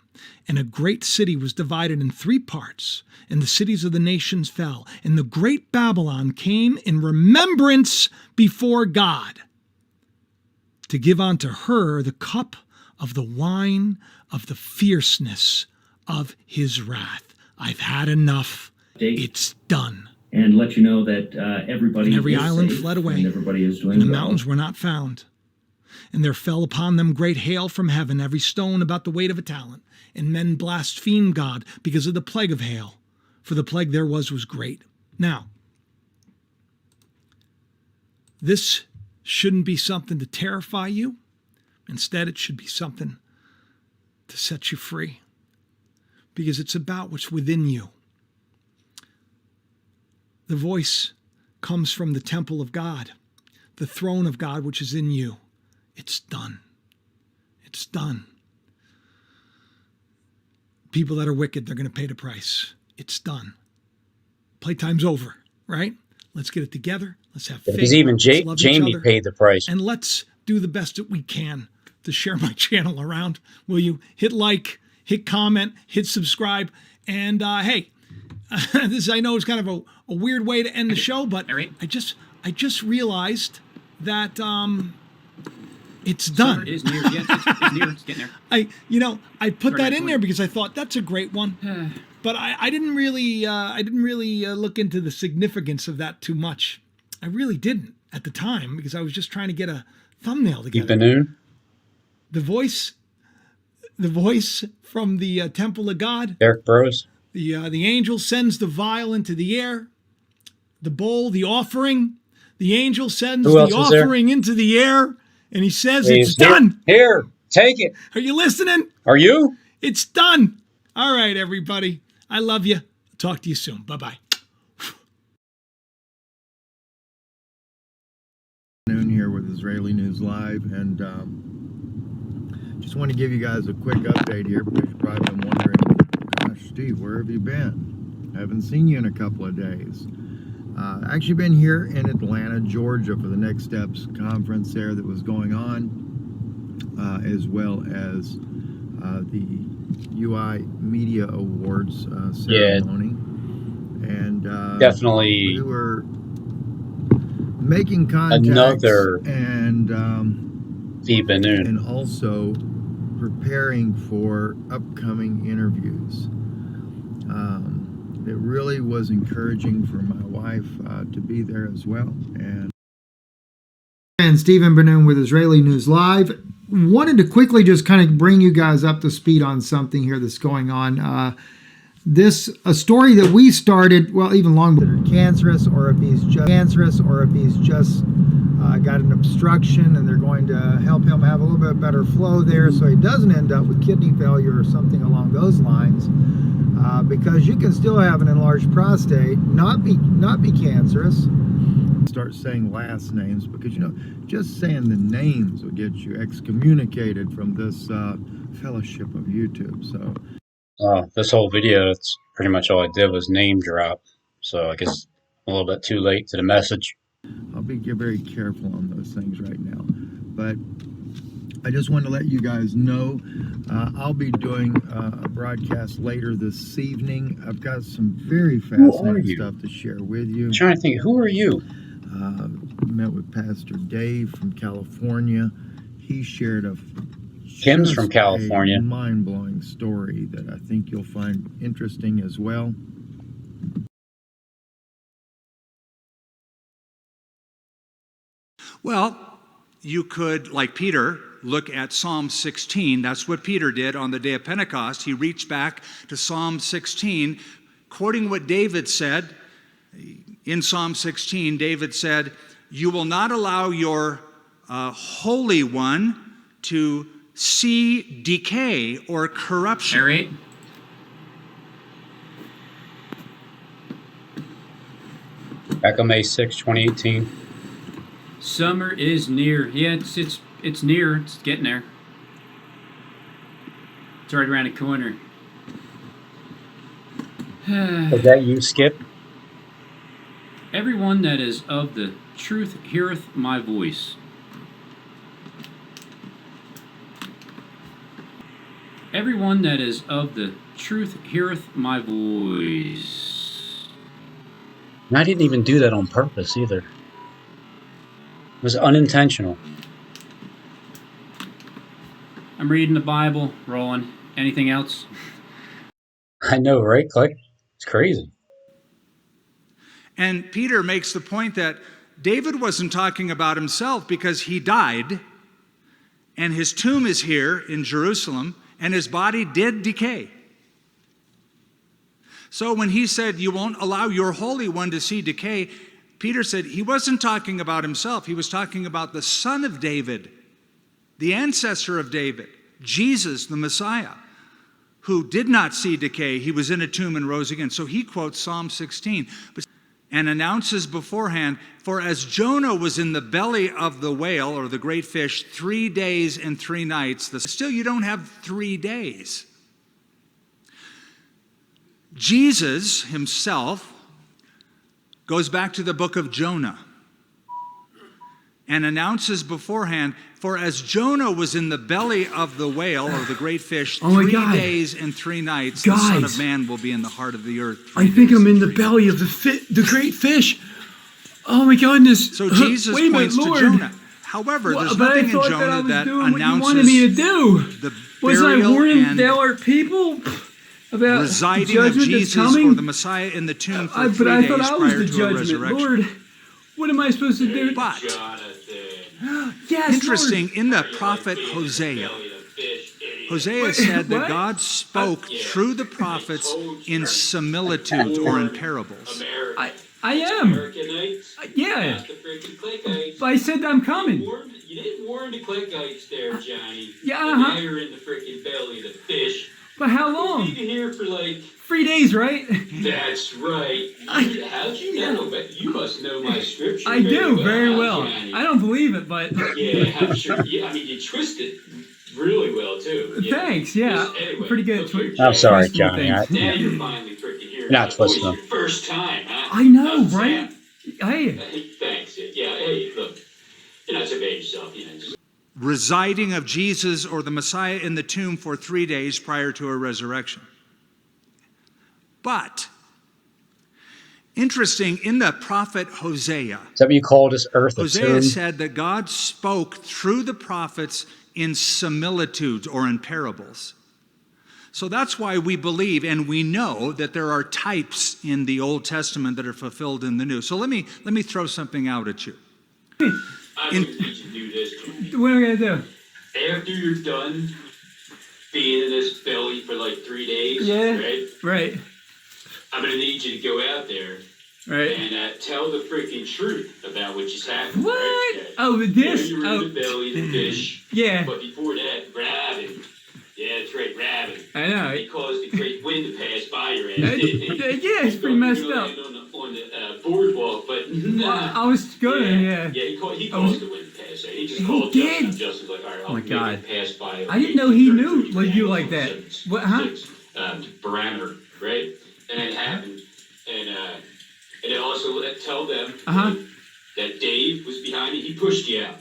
And a great city was divided in 3 parts, and the cities of the nations fell. And the great Babylon came in remembrance before God, to give unto her the cup of the wine of the fierceness of his wrath. I've had enough. It's done. And let you know that everybody and every is island safe, fled away, and everybody is doing and the well. mountains were not found. And there fell upon them great hail from heaven, every stone about the weight of a talent. And men blasphemed God because of the plague of hail, for the plague there was great. Now, this shouldn't be something to terrify you. Instead, it should be something to set you free, because it's about what's within you. The voice comes from the temple of God, the throne of God, which is in you. It's done. It's done. People that are wicked, they're going to pay the price. It's done. Playtime's over, right? Let's get it together. Let's have faith. Because even Jamie paid the price. And let's do the best that we can to share my channel around. Will you hit like, hit comment, hit subscribe, and hey, this I know is kind of a weird way to end the show, but I just realized that it's done. It is near. Yeah, it's near. It's getting there. I put that in there because I thought that's a great one, but I didn't really look into the significance of that too much. I really didn't at the time, because I was just trying to get a thumbnail together. The voice from the temple of God. Derek Bros. The angel sends the vial into the air, the bowl, the offering. The angel sends the offering into the air, and he says, it's done. Here, take it. Are you listening? Are you? It's done. All right, everybody. I love you. Talk to you soon. Bye-bye. Noon here with Israeli News Live, and just want to give you guys a quick update here, because you've probably been wondering, gosh, Steve, where have you been? I haven't seen you in a couple of days. Actually been here in Atlanta, Georgia for the Next Steps conference there that was going on, as well as the UI Media Awards ceremony. And definitely we were making contacts and also preparing for upcoming interviews. It really was encouraging for my wife to be there as well. And Stephen Benoon with Israeli News Live. Wanted to quickly just kind of bring you guys up to speed on something here that's going on. a story that we started, well, even long before cancerous, or if he's just got an obstruction and they're going to help him have a little bit better flow there so he doesn't end up with kidney failure or something along those lines. Because you can still have an enlarged prostate, not be cancerous. Start saying last names, because just saying the names will get you excommunicated from this fellowship of YouTube. So this whole video, it's pretty much all I did was name drop. So I guess a little bit too late to the message. I'll be very careful on those things right now. But I just want to let you guys know I'll be doing a broadcast later this evening. I've got some very fascinating stuff to share with you. I'm trying to think, who are you? Met with Pastor Dave from California. He shared Kim's from California. Mind-blowing story that I think you'll find interesting as well. Well, you could, like Peter, look at Psalm 16. That's what Peter did on the day of Pentecost. He reached back to Psalm 16, quoting what David said. In Psalm 16, David said, "You will not allow your Holy One to see decay or corruption." Narrate. Back on May 6, 2018. Summer is near. Yeah, it's near. It's getting there. It's right around the corner. Is that you, Skip? Everyone that is of the truth heareth my voice. Everyone that is of the truth heareth my voice. And I didn't even do that on purpose either. It was unintentional. I'm reading the Bible, Roland. Anything else? I know, right? Click. It's crazy. And Peter makes the point that David wasn't talking about himself because he died, and his tomb is here in Jerusalem, and his body did decay. So when he said, "You won't allow your Holy One to see decay," Peter said he wasn't talking about himself. He was talking about the son of David, the ancestor of David, Jesus, the Messiah, who did not see decay. He was in a tomb and rose again. So he quotes Psalm 16 and announces beforehand, "For as Jonah was in the belly of the whale," or the great fish, 3 days and 3 nights, still you don't have 3 days. Jesus himself goes back to the book of Jonah and announces beforehand, "For as Jonah was in the belly of the whale," or the great fish, 3 days and 3 nights, the Son of Man will be in the heart of the earth. I think I'm in the belly of the great fish. Oh my goodness. So Jesus points to Jonah. However, there's nothing in Jonah that announces what you wanted me to do. the Was I burial warning and our people about residing the of judgment Jesus that's coming? or the Messiah in the tomb for 3 but I days thought I was prior the to a judgment. resurrection. Lord, what am I supposed to do? But Yes, interesting, Lord. in the prophet Hosea, Hosea said that God spoke through the prophets in similitudes or in parables. I am. Yeah. But I said I'm coming. You didn't warn the Clickites there, Johnny. Yeah, Now you're in the freaking belly of the fish. But how long? You've been here for like 3 days, right? That's right. How'd you know? You must know my scripture. I do very well. Johnny. I don't believe it, but Yeah, I'm sure. Yeah, I mean, you twist it really well too. Thanks. Yeah, anyway, pretty good at here, I'm sorry, twisting Johnny. things. Now you're finally freaking here. You're not twisting them. First time, huh? I know, right? Hey. Thanks. Yeah. Hey, look. You're not so bad yourself. Just Residing of Jesus or the Messiah in the tomb for 3 days prior to a resurrection. But, interesting, in the prophet Hosea, Is that what you call this earth a Hosea tomb? said that God spoke through the prophets in similitudes or in parables. So that's why we believe and we know that there are types in the Old Testament that are fulfilled in the New. So let me throw something out at you. I'm going to need you to do this. What am I going to do? After you're done being in this belly for like 3 days, Yeah. right? Right. I'm going to need you to go out there and tell the freaking truth about what just happened. What? Right? Oh, this? You were in the belly of the fish. Yeah. But before that, grabbing. Yeah, that's right, grabbing. I know. He caused the great wind to pass by your ass, didn't he? Yeah, it's pretty messed up. On the boardwalk, but nah. I was going, Yeah, he caused the wind to pass there. He just called Justin. Justin's like, all right, I'll make it pass by. I didn't know he knew you like that. What, huh? Parameter, right? And it happened. And it also tell them that Dave was behind you. He pushed you out.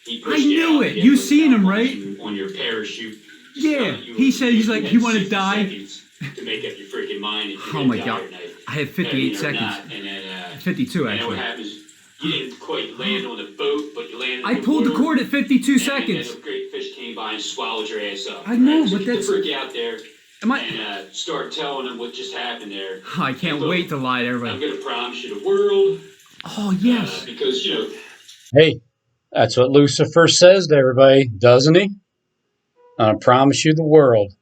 He pushed you out. I knew it. You seen him, right? On your parachute. Yeah. He said he's like, you want to die? To make up your freaking mind. Oh my God. I had 58 seconds. And then, 52 actually. And what happens? You didn't quite land on the boat, but you landed. I pulled the cord at 52 seconds. And a great fish came by and swallowed your ass up. I know, right? So but get that's. the freak out there. And start telling them what just happened there. I can't wait to lie to everybody. I'm going to promise you the world. Oh, yes. Because, you know. Hey, that's what Lucifer says to everybody, doesn't he? I promise you the world.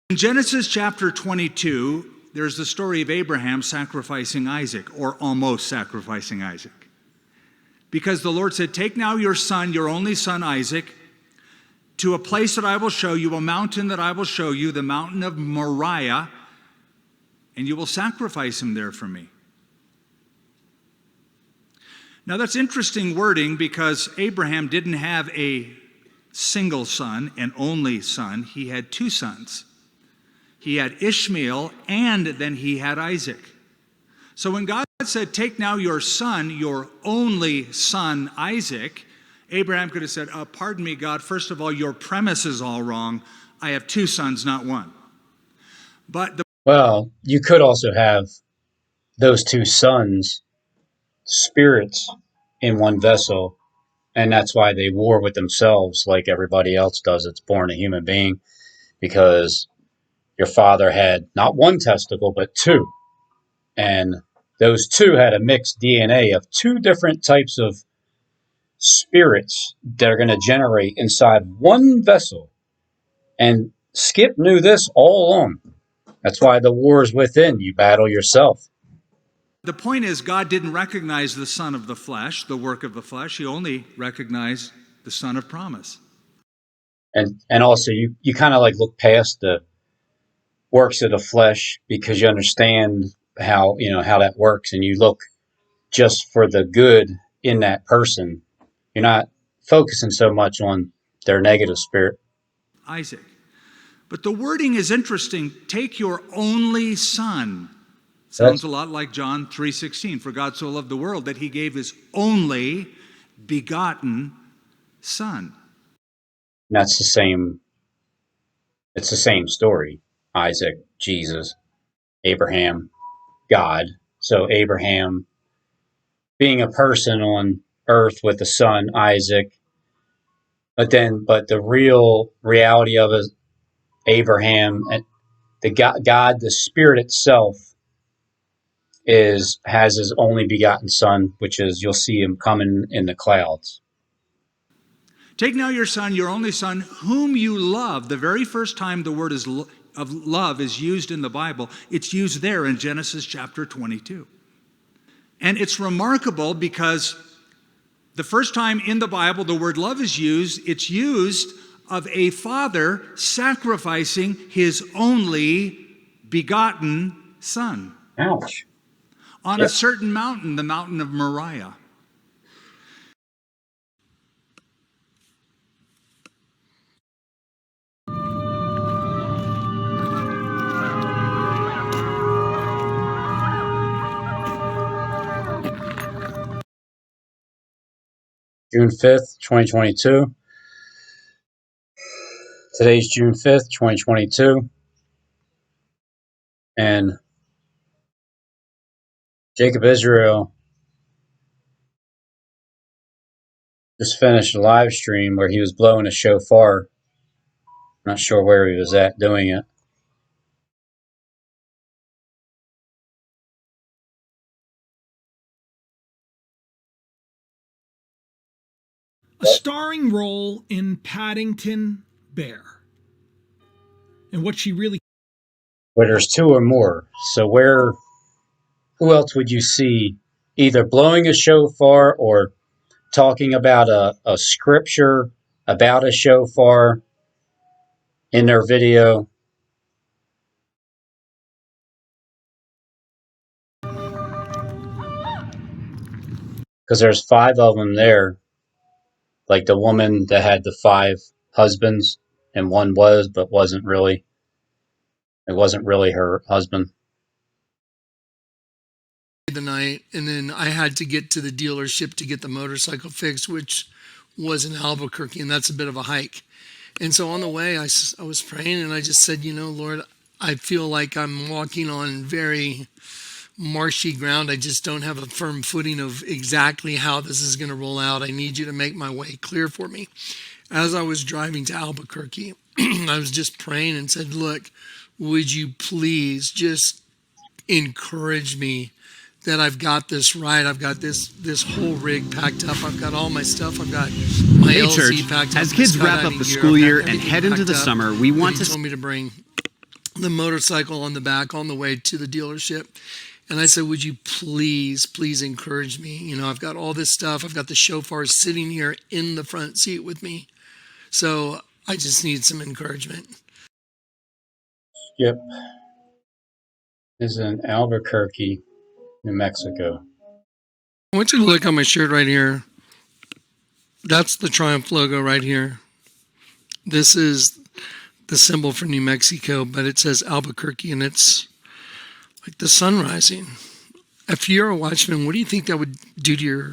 In Genesis chapter 22, there's the story of Abraham sacrificing Isaac, or almost sacrificing Isaac. Because the Lord said, take now your son, your only son Isaac, to a place that I will show you, a mountain that I will show you, the mountain of Moriah, and you will sacrifice him there for me. Now that's interesting wording because Abraham didn't have a single son, an only son. He had two sons. He had Ishmael and then he had Isaac. So when God said, take now your son, your only son Isaac, Abraham could have said, pardon me, God, first of all, your premise is all wrong. I have two sons, not one. Well, you could also have those two sons, spirits, in one vessel, and that's why they war with themselves like everybody else does that's born a human being, because your father had not one testicle, but two. And those two had a mixed DNA of two different types of spirits that are going to generate inside one vessel. And Skip knew this all along. That's why the war is within. You battle yourself. The point is, God didn't recognize the son of the flesh, the work of the flesh. He only recognized the son of promise. And also, you kind of like look past the works of the flesh because you understand how that works, and you look just for the good in that person. You're not focusing so much on their negative spirit. Isaac. But the wording is interesting. Take your only son. Sounds a lot like John 3:16. For God so loved the world that he gave his only begotten son. And that's the same. It's the same story. Isaac, Jesus, Abraham, God. So Abraham being a person on earth with the son, Isaac. But the real reality of it, Abraham, and the God, the Spirit itself, has his only begotten son, which is, you'll see him coming in the clouds. Take now your son, your only son, whom you love. The very first time the word of love is used in the Bible, it's used there in Genesis chapter 22. And it's remarkable because the first time in the Bible the word love is used, it's used of a father sacrificing his only begotten son. Ouch. On a certain mountain, the mountain of Moriah. June 5th, 2022. Today's June 5th, 2022. And Jacob Israel just finished a live stream where he was blowing a shofar. I'm not sure where he was at doing it. A starring role in Paddington Bear. And what she really... where there's two or more. So who else would you see either blowing a shofar or talking about a scripture about a shofar in their video? Because there's 5 of them there, like the woman that had the 5 husbands, and one was, but wasn't really. It wasn't really her husband. The night, and then I had to get to the dealership to get the motorcycle fixed, which was in Albuquerque, and that's a bit of a hike. And so on the way, I was praying, and I just said, Lord, I feel like I'm walking on very marshy ground. I just don't have a firm footing of exactly how this is going to roll out. I need you to make my way clear for me. As I was driving to Albuquerque, I was just praying and said, look, would you please just encourage me that I've got this right. I've got this whole rig packed up. I've got all my stuff. I've got my Hey, LC church, packed up. as kids wrap up the school year and head into the summer, we want to... He told me to bring the motorcycle on the back on the way to the dealership. And I said, would you please encourage me? I've got all this stuff. I've got the shofar sitting here in the front seat with me. So I just need some encouragement. Yep. This is in Albuquerque, New Mexico. I want you to look on my shirt right here. That's the Triumph logo right here. This is the symbol for New Mexico, but it says Albuquerque, and it's like the sun rising. If you're a watchman, what do you think that would do to your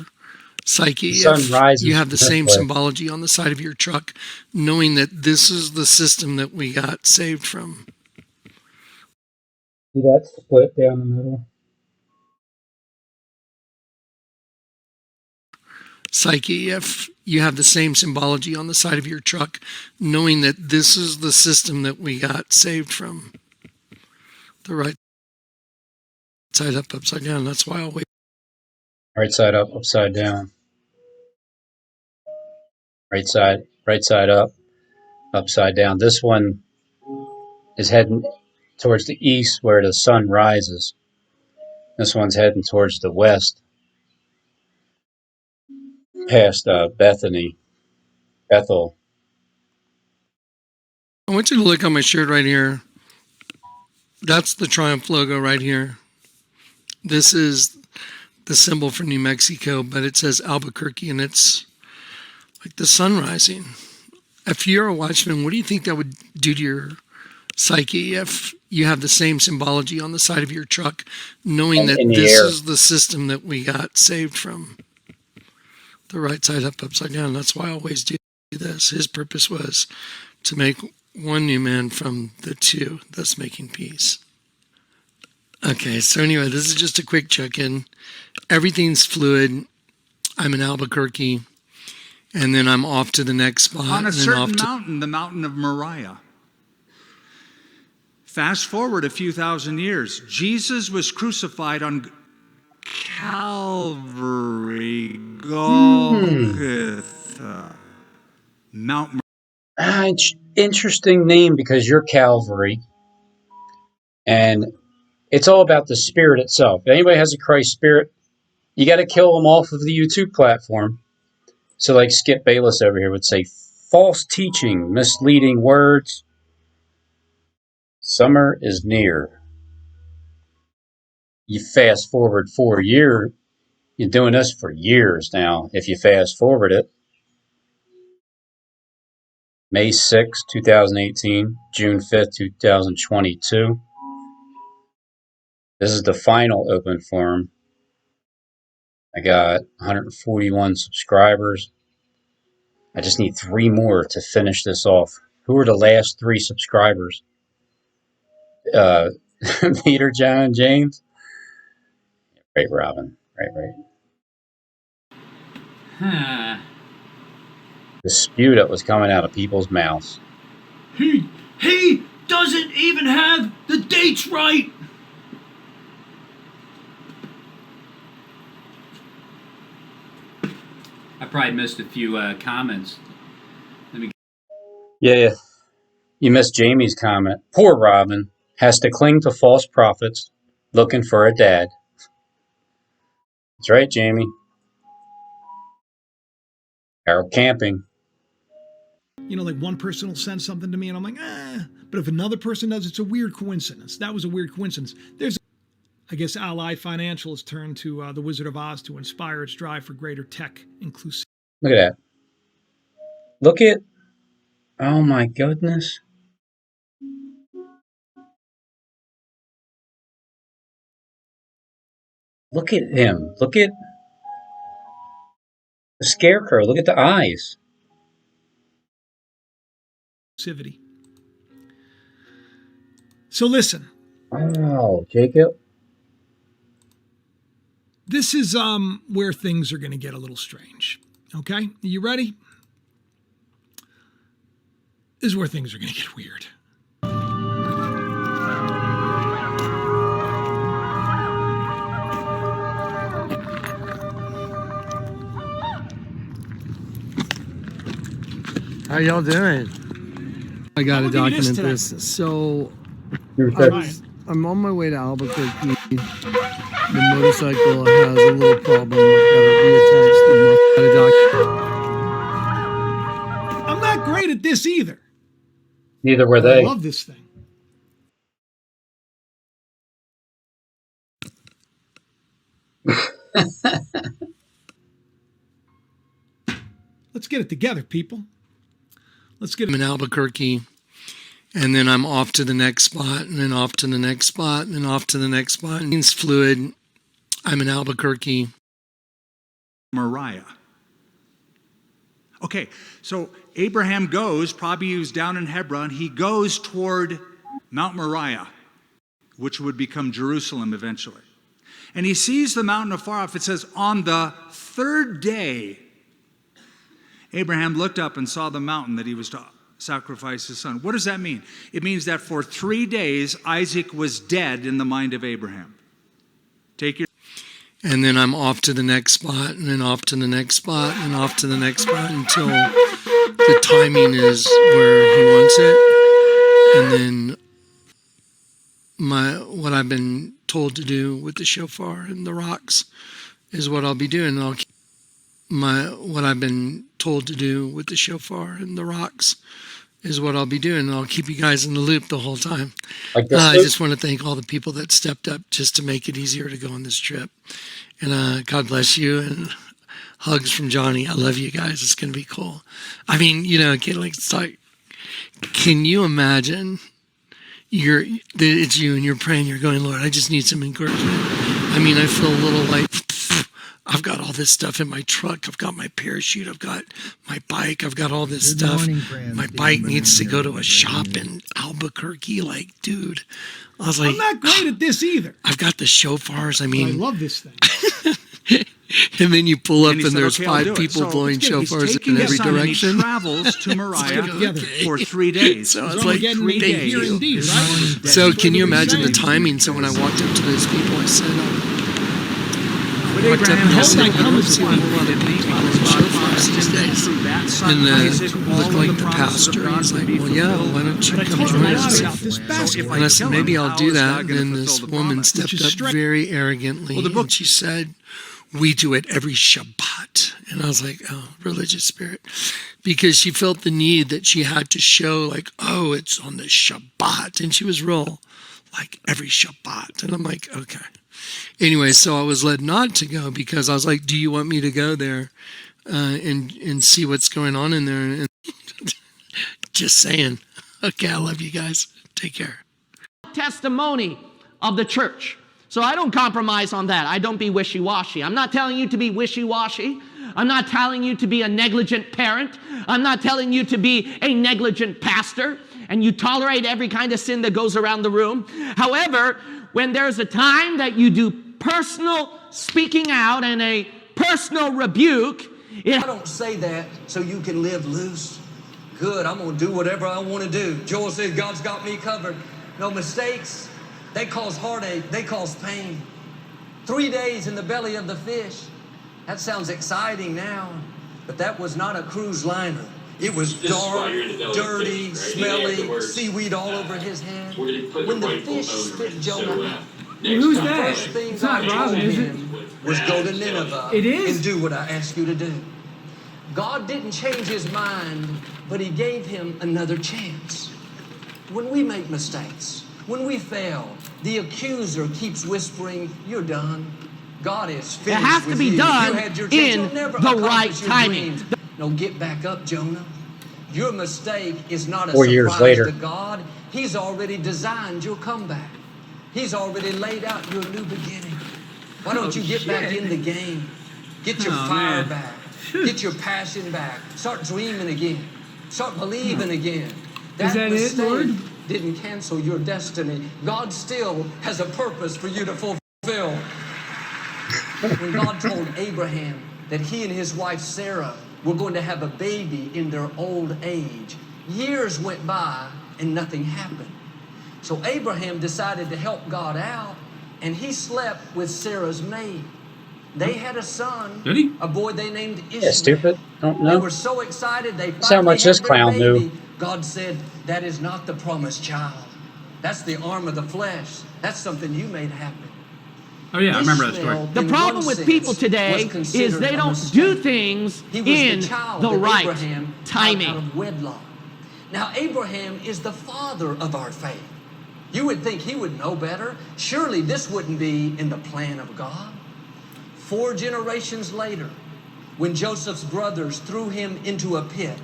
psyche Sun rises if you have the same way. symbology on the side of your truck, knowing that this is the system that we got saved from? See that split down the middle? Psyche, if you have the same symbology on the side of your truck, knowing that this is the system that we got saved from. The right side up, upside down. That's why I'll wait. Right side up, upside down. Right side up, upside down. This one is heading towards the east where the sun rises. This one's heading towards the west, past Bethel. I want you to look on my shirt right here. That's the Triumph logo right here. This is the symbol for New Mexico, but it says Albuquerque, and it's like the sun rising. If you're a watchman, what do you think that would do to your psyche if you have the same symbology on the side of your truck, knowing that this is the system that we got saved from? The right side up, upside down. That's why I always do this. His purpose was to make one new man from the two, thus making peace. Okay, so anyway, this is just a quick check-in. Everything's fluid. I'm in Albuquerque, and then I'm off to the next spot. On a certain mountain, the mountain of Moriah. Fast forward a few thousand years. Jesus was crucified on Calvary, Golgotha, Mount Interesting name because you're Calvary. And it's all about the spirit itself. If anybody has a Christ spirit, you got to kill them off of the YouTube platform. So like Skip Bayless over here would say, false teaching, misleading words. Summer is near. You fast forward 4 years. You're doing this for years now. If you fast forward it. May 6, 2018, June 5th, 2022. This is the final open forum. I got 141 subscribers. I just need 3 more to finish this off. Who are the last 3 subscribers? Peter, John, and James? Right, Robin. Right. Huh. The spew that was coming out of people's mouths. He doesn't even have the dates right. I probably missed a few comments. Yeah. You missed Jamie's comment. Poor Robin. has to cling to false prophets looking for a dad. That's right, Jamie. Or camping. You know, like one person will send something to me and I'm like, but if another person does, it's a weird coincidence. That was a weird coincidence. I guess Ally Financial has turned to the Wizard of Oz to inspire its drive for greater tech inclusivity. Look at that. Look at, oh my goodness. Look at him. Look at the scarecrow. Look at the eyes. So listen. Oh, Jacob. This is where things are going to get a little strange. Okay? Are you ready? This is where things are going to get weird. How y'all doing? I gotta document this. So I'm on my way to Albuquerque. The motorcycle has a little problem. I've got to reattach the muffler. I'm not great at this either. Neither were they. I love this thing. Let's get it together, people. Let's get it. I'm in Albuquerque, and then I'm off to the next spot, and then off to the next spot, and then off to the next spot. It's fluid. I'm in Albuquerque. Moriah. Okay, so Abraham goes, probably he was down in Hebron, he goes toward Mount Moriah, which would become Jerusalem eventually. And he sees the mountain afar off. It says, on the third day, Abraham looked up and saw the mountain that he was to sacrifice his son. What does that mean? It means that for 3 days, Isaac was dead in the mind of Abraham. Take your... And then I'm off to the next spot, and then off to the next spot, and off to the next spot until the timing is where he wants it. And then what I've been told to do with the shofar and the rocks is what I'll be doing. What I've been told to do with the shofar and the rocks is what I'll be doing. I'll keep you guys in the loop the whole time. I just want to thank all the people that stepped up just to make it easier to go on this trip. And God bless you, and hugs from Johnny. I love you guys. It's going to be cool. I mean, you know, can you imagine it's you and you're praying, you're going, Lord, I just need some encouragement. I mean, I feel a little like, I've got all this stuff in my truck. I've got my parachute. I've got my bike. I've got all this stuff. My bike needs to go to a shop in Albuquerque. Like, dude, I was like, I'm not great at this either. I've got the shofars. I mean, I love this thing. And then you pull up and there's 5 people blowing shofars in every direction. He travels to Moriah for 3 days. So it's like, thank you. So can you imagine the timing? So when I walked up to those people, I said, and looked like the pastor. He's like, well, yeah, why don't you come join us? And I said, maybe I'll do that. And then this woman stepped up very arrogantly, and she said, we do it every Shabbat. And I was like, oh, religious spirit. Because she felt the need that she had to show, like, oh, it's on the Shabbat. And she was real, like, every Shabbat. And I'm like, okay. Anyway, so I was led not to go because I was like, do you want me to go there and see what's going on in there? And just saying. Okay, I love you guys. Take care. Testimony of the church. So I don't compromise on that. I don't be wishy-washy. I'm not telling you to be wishy-washy. I'm not telling you to be a negligent parent. I'm not telling you to be a negligent pastor and you tolerate every kind of sin that goes around the room. However, when there's a time that you do personal speaking out and a personal rebuke, I don't say that so you can live loose. Good, I'm going to do whatever I want to do. Joel says God's got me covered. No mistakes. They cause heartache. They cause pain. 3 days in the belly of the fish. That sounds exciting now, but that was not a cruise liner. It was This is why dark, you're in the belly of dirty, fish, right? And smelly, afterwards, seaweed all over his head. we're going to put When the the rightful fish owner spit in. Jonah out, Next who's time, that? first thing It's not God Robin, told is it? him was go to Nineveh It is? and do what I asked you to do. God didn't change his mind, but he gave him another chance. When we make mistakes, when we fail, the accuser keeps whispering, you're done. God is finished. It has to with be you. done You had your chance. in You'll never the accomplish right your timing. dreams. No, get back up, Jonah. Your mistake is not a 4 years surprise later. to God. He's already designed your comeback. He's already laid out your new beginning. Why don't you get back in the game? Get your fire back. Get your passion back. Start dreaming again. Start believing again. Is that it, Lord? Didn't cancel your destiny. God still has a purpose for you to fulfill. When God told Abraham that he and his wife Sarah were going to have a baby in their old age, years went by and nothing happened. So Abraham decided to help God out, and he slept with Sarah's maid. They had a son, Did he? a boy they named Ishmael. Yeah, stupid. Don't know. They were so excited they That's how finally much had this their clown baby. knew. God said, that is not the promised child. That's the arm of the flesh. That's something you made happen. Oh yeah, I remember that story. Ishmael, The in problem one with sense, people today was considered is they a don't mistake. do things He was in the child the that right Abraham timing. out of wedlock. Now, Abraham is the father of our faith. You would think he would know better. Surely this wouldn't be in the plan of God. 4 generations later, when Joseph's brothers threw him into a pit,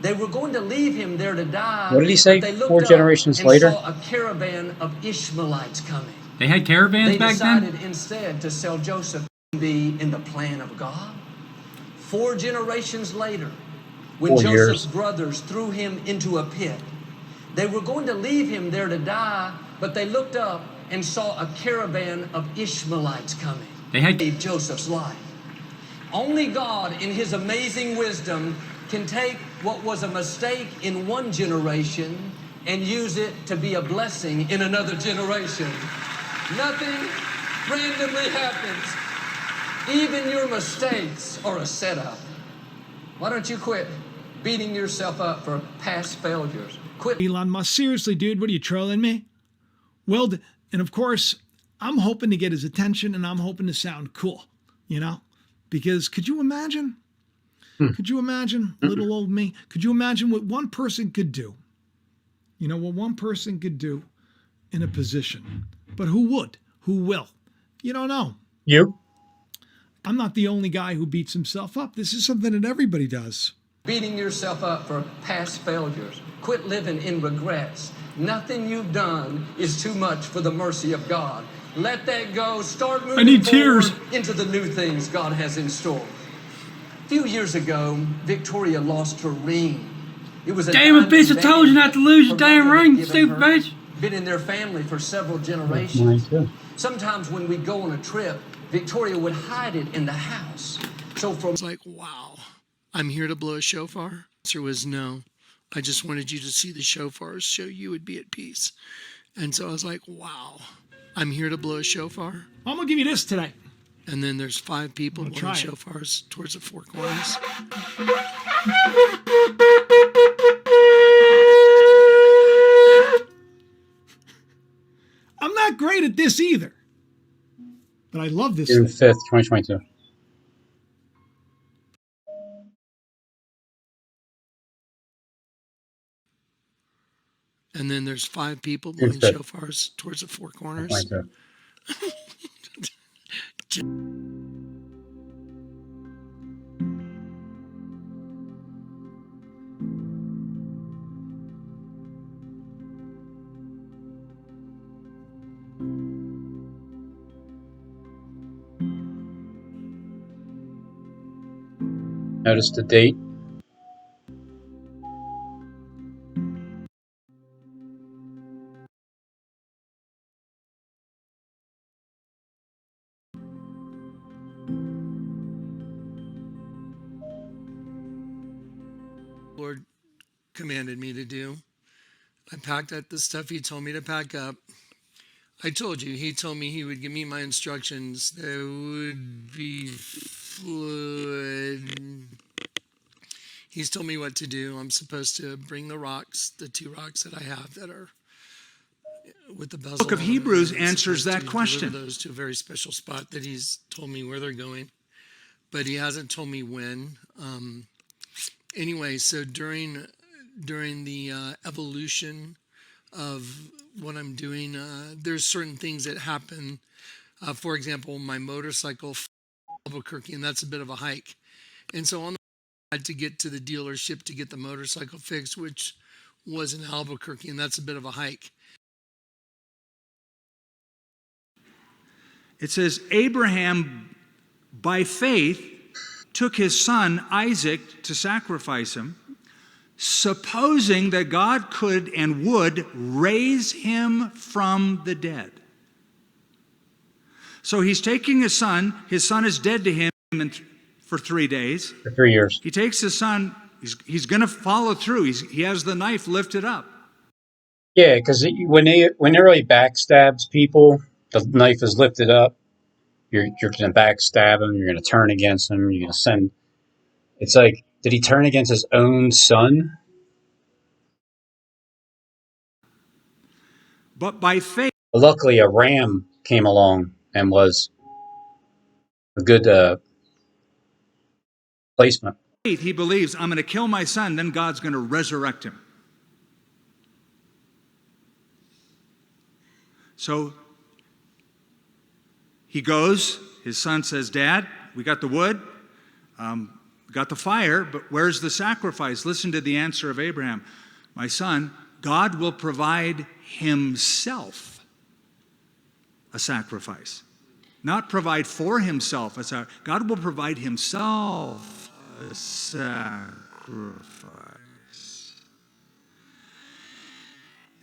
they were going to leave him there to die. What did he say? But they looked 4 up generations and later? saw a caravan of Ishmaelites coming. They had caravans They back then? decided instead to sell Joseph to be in the plan of God. 4 generations later, when 4 Joseph's years. brothers threw him into a pit, they were going to leave him there to die, but they looked up and saw a caravan of Ishmaelites coming. They had Joseph's life. Only God, in his amazing wisdom, can take what was a mistake in one generation and use it to be a blessing in another generation. Nothing randomly happens. Even your mistakes are a setup. Why don't you quit beating yourself up for past failures? Quit. Elon Musk, seriously, dude, what are you trolling me? Well, and of course, I'm hoping to get his attention and I'm hoping to sound cool, you know? Because could you imagine? Could you imagine little old me? Could you imagine what one person could do? You know, what one person could do in a position. But who would? Who will? You don't know. You? I'm not the only guy who beats himself up. This is something that everybody does. Beating yourself up for past failures. Quit living in regrets. Nothing you've done is too much for the mercy of God. Let that go. Start moving forward into the new things God has in store. A few years ago, Victoria lost her ring. It was a Damn it, bitch, I told you not to lose your damn ring, stupid bitch. Been in their family for several generations. Sometimes when we go on a trip, Victoria would hide it in the house. So from It's like, wow, I'm here to blow a shofar. The answer was no. I just wanted you to see the shofars so you would be at peace. And so I was like, wow, I'm here to blow a shofar. I'm going to give you this today. And then there's 5 people blowing try it. shofars towards the 4 corners. I'm not great at this either. But I love this. June 5th, 2022. And then there's 5 people June blowing 5th. shofars towards the 4 corners. 2022. Notice the date. Lord commanded me to do. I packed up the stuff he told me to pack up. I told you, he told me he would give me my instructions. There would be fluid. He's told me what to do. I'm supposed to bring the rocks, the 2 rocks that I have that are with the bezel. Book of on them, Hebrews and I'm answers supposed that to question. deliver those to a very special spot that he's told me where they're going, but he hasn't told me when. Anyway, so during the evolution of what I'm doing, there's certain things that happen. For example, my motorcycle Albuquerque, and that's a bit of a hike. And so on the I had to get to the dealership to get the motorcycle fixed, which was in Albuquerque, and that's a bit of a hike. It says, Abraham, by faith, took his son Isaac to sacrifice him, supposing that God could and would raise him from the dead. So he's taking his son is dead to him for 3 days. For 3 years. He takes his son, he's going to follow through. He has the knife lifted up. Yeah, because when they really backstabs people, the knife is lifted up. You're going to backstab him. You're going to turn against him. You're going to send. It's like, did he turn against his own son? But by faith, Luckily, a ram came along and was a good placement. he believes, I'm going to kill my son, then God's going to resurrect him. So he goes, his son says, Dad, we got the wood, we got the fire, but where's the sacrifice? Listen to the answer of Abraham. My son, God will provide himself a sacrifice. Not provide for himself a sacrifice. God will provide himself a sacrifice.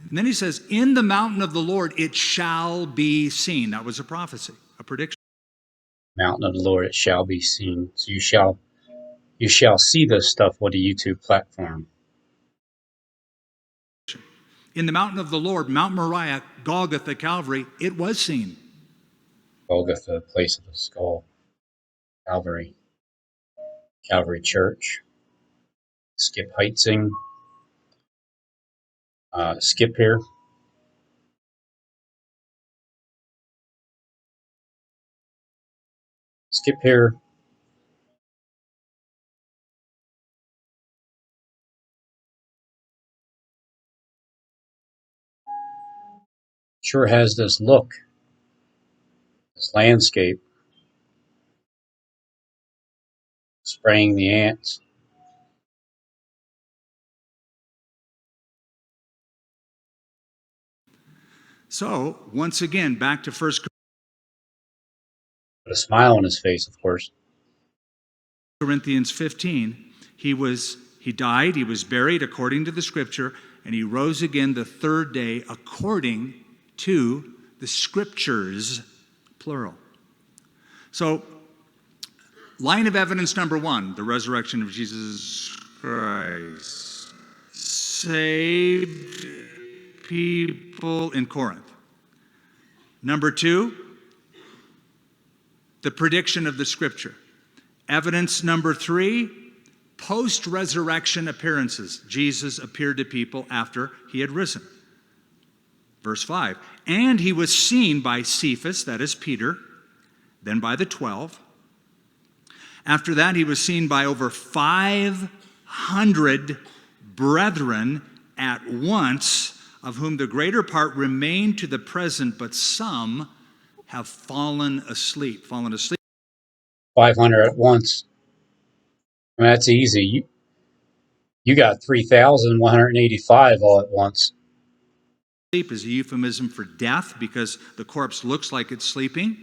And then he says, in the mountain of the Lord it shall be seen. That was a prophecy, a prediction. Mountain of the Lord, it shall be seen. So you shall see this stuff with a YouTube platform. In the mountain of the Lord, Mount Moriah, Golgotha, Calvary, it was seen. Golgotha, place of the skull. Calvary Church. Skip Heitzing. Skip here. Skip here. Sure has this look. This landscape. Spraying the ants. So, once again, back to 1 With a smile on his face, of course. Corinthians 15. He died, he was buried according to the scripture, and he rose again the 3rd day according to the scriptures, plural. So, line of evidence number 1, the resurrection of Jesus Christ saved people in Corinth. Number 2, the prediction of the scripture. Evidence number 3, post-resurrection appearances. Jesus appeared to people after he had risen. Verse 5, and he was seen by Cephas, that is Peter, then by the 12. After that, he was seen by over 500 brethren at once, of whom the greater part remain to the present, but some have fallen asleep. 500 at once. I mean, that's easy. You got 3,185 all at once. Sleep is a euphemism for death because the corpse looks like it's sleeping.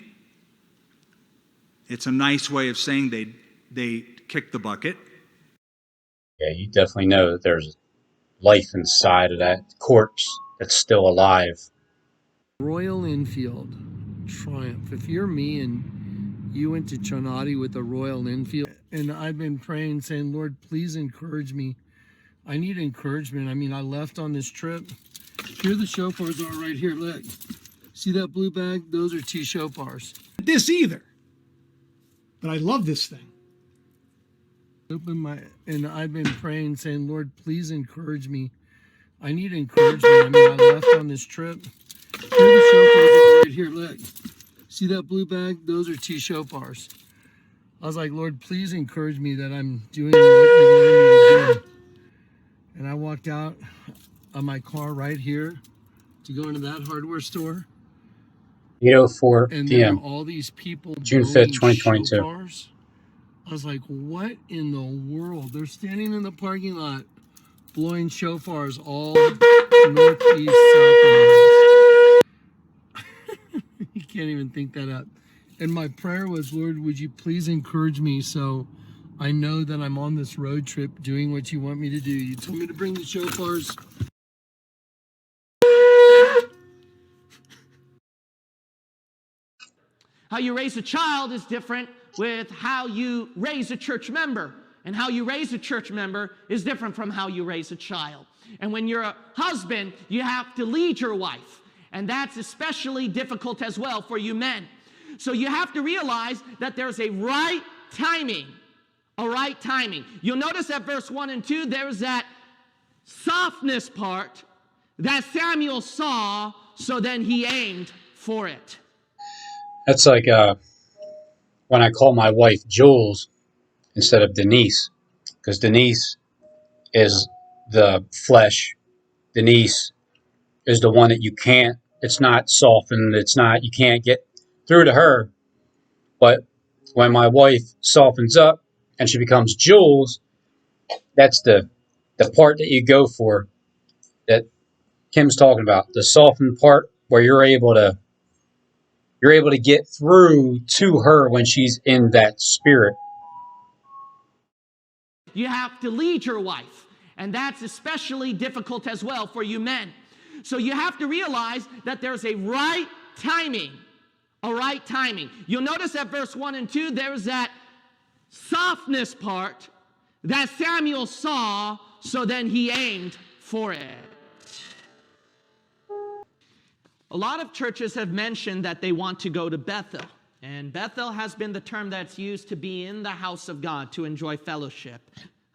It's a nice way of saying they kicked the bucket. Yeah, you definitely know that there's life inside of that corpse that's still alive. Royal Enfield Triumph. If you're me and you went to Chonati with a Royal Enfield, and I've been praying, saying, Lord, please encourage me. I need encouragement. I mean, I left on this trip. Here the shofars are right here. Look. See that blue bag? Those are 2 shofars. This either. But I love this thing. And I've been praying, saying, Lord, please encourage me. I need encouragement. I mean, I left on this trip. Here are the shofars right here. Look, see that blue bag? Those are 2 shofars. I was like, Lord, please encourage me that I'm doing what you wanted me to do. And I walked out of my car right here to go into that hardware store. 8:04 And there are p.m. all these people June 5th, blowing 2022. shofars. I was like, what in the world? They're standing in the parking lot blowing shofars all northeast, south, and west. You can't even think that up. And my prayer was, Lord, would you please encourage me so I know that I'm on this road trip doing what you want me to do. You told me to bring the shofars. How you raise a child is different with how you raise a church member. And how you raise a church member is different from how you raise a child. And when you're a husband, you have to lead your wife. And that's especially difficult as well for you men. So you have to realize that there's a right timing. A right timing. You'll notice at verse 1 and 2, there's that softness part that Samuel saw, so then he aimed for it. That's like when I call my wife Jules instead of Denise, because Denise is the flesh. Denise is the one that you can't, it's not softened, you can't get through to her. But when my wife softens up and she becomes Jules, that's the part that you go for, that Kim's talking about, the softened part where you're able to get through to her when she's in that spirit. You have to lead your wife, and that's especially difficult as well for you men. So you have to realize that there's a right timing. A right timing. You'll notice at verse 1 and 2, there's that softness part that Samuel saw, so then he aimed for it. A lot of churches have mentioned that they want to go to Bethel. And Bethel has been the term that's used to be in the house of God, to enjoy fellowship.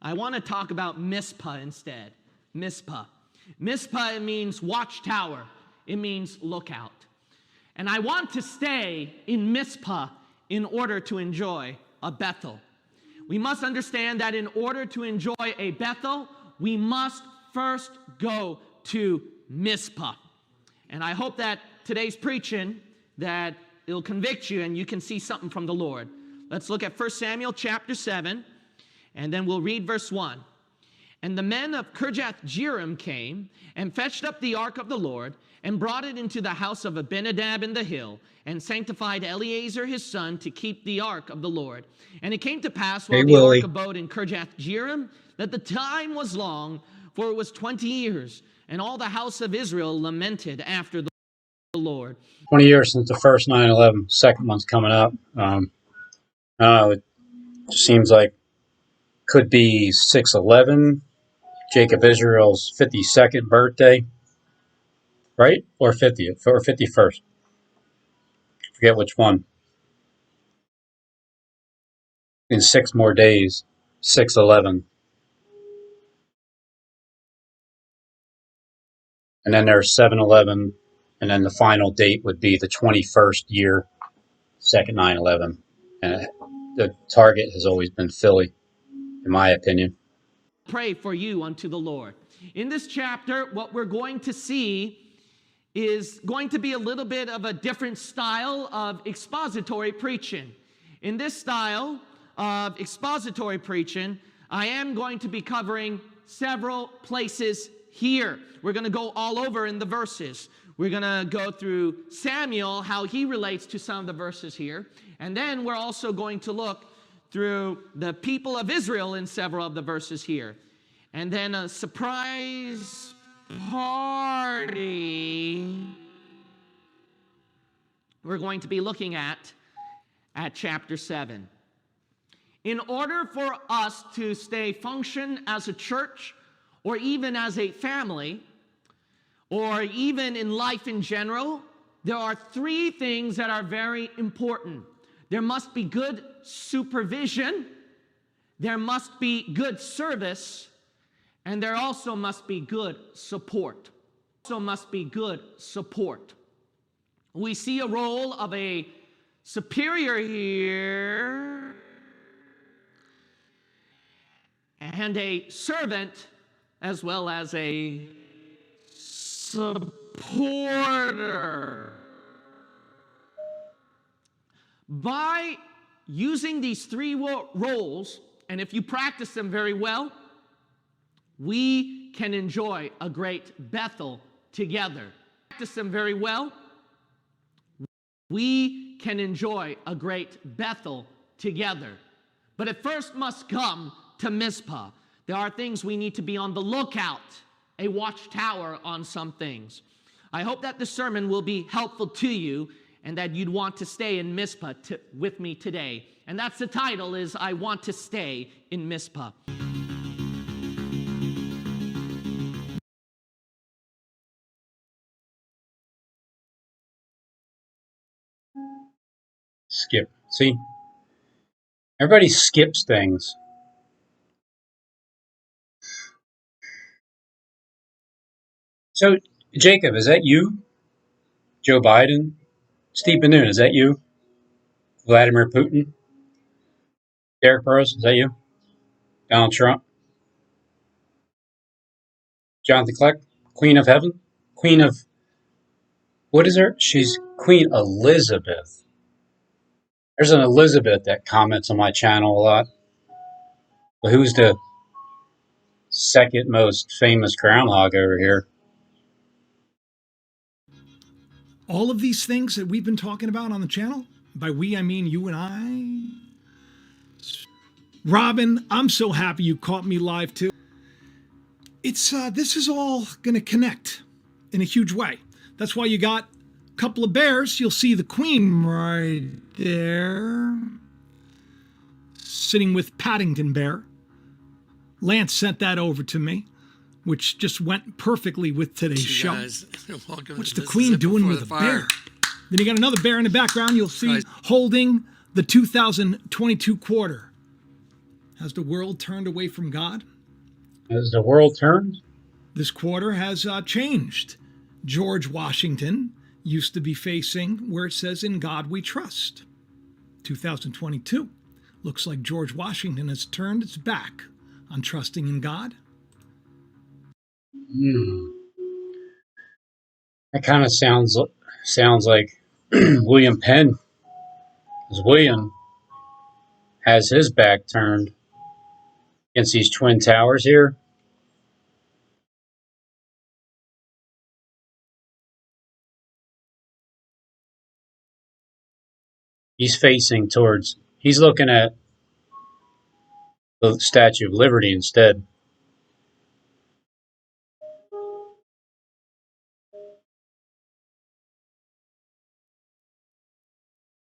I want to talk about Mizpah instead. Mizpah. Mizpah, it means watchtower. It means lookout. And I want to stay in Mizpah in order to enjoy a Bethel. We must understand that in order to enjoy a Bethel, we must first go to Mizpah. And I hope that today's preaching, that it'll convict you and you can see something from the Lord. Let's look at 1 Samuel chapter 7, and then we'll read verse 1. And the men of Kirjath-jearim came and fetched up the ark of the Lord and brought it into the house of Abinadab in the hill and sanctified Eleazar his son to keep the ark of the Lord. And it came to pass while the ark abode in Kirjath-jearim that the time was long, for it was 20 years, and all the house of Israel lamented after the Lord. 20 years since the first 9/11, second one's coming up. I don't know, it just seems like could be 6/11, Jacob Israel's 52nd birthday, right? Or 50th, or 51st. Forget which one. In 6 more days, 6/11. And then there's 7/11, and then the final date would be the 21st year, second 9/11. And the target has always been Philly, in my opinion. Pray for you unto the Lord. In this chapter, what we're going to see is going to be a little bit of a different style of expository preaching. In this style of expository preaching, I am going to be covering several places here. We're going to go all over in the verses. We're going to go through Samuel, how he relates to some of the verses here. And then we're also going to look through the people of Israel in several of the verses here. And then a surprise party we're going to be looking at chapter 7. In order for us to stay function as a church, or even as a family, or even in life in general, there are 3 things that are very important. There must be good supervision. there must be good service, and there also must be good support. We see a role of a superior here and a servant as well as a supporter. By using these three roles, and if you practice them very well, we can enjoy a great Bethel together. Practice them very well, we can enjoy a great Bethel together. But it first must come to Mizpah. There are things we need to be on the lookout, a watchtower on some things. I hope that this sermon will be helpful to you and that you'd want to stay in Mizpah with me today. And that's the title, is I Want to Stay in Mizpah. Skip. See? Everybody skips things. So, Jacob, is that you? Joe Biden? Steve Bannon, is that you? Vladimir Putin? Derek Burrows, is that you? Donald Trump? Jonathan Kleck? Queen of Heaven? Queen of... What is her? She's Queen Elizabeth. There's an Elizabeth that comments on my channel a lot. But who's the second most famous groundhog over here? All of these things that we've been talking about on the channel, by we I mean you and I. Robin, I'm so happy you caught me live too. It's this is all going to connect in a huge way. That's why you got a couple of bears. You'll see the queen right there, sitting with Paddington Bear. Lance sent that over to me, which just went perfectly with today's show. What's the queen doing with a bear? Then you got another bear in the background you'll see holding the 2022 quarter. Has the world turned away from God? Has the world turned? This quarter has changed. George Washington used to be facing where it says, "In God we trust." 2022 looks like George Washington has turned its back on trusting in God. That kind of sounds like William Penn. Because William has his back turned against these twin towers here. He's facing towards, he's looking at the Statue of Liberty instead.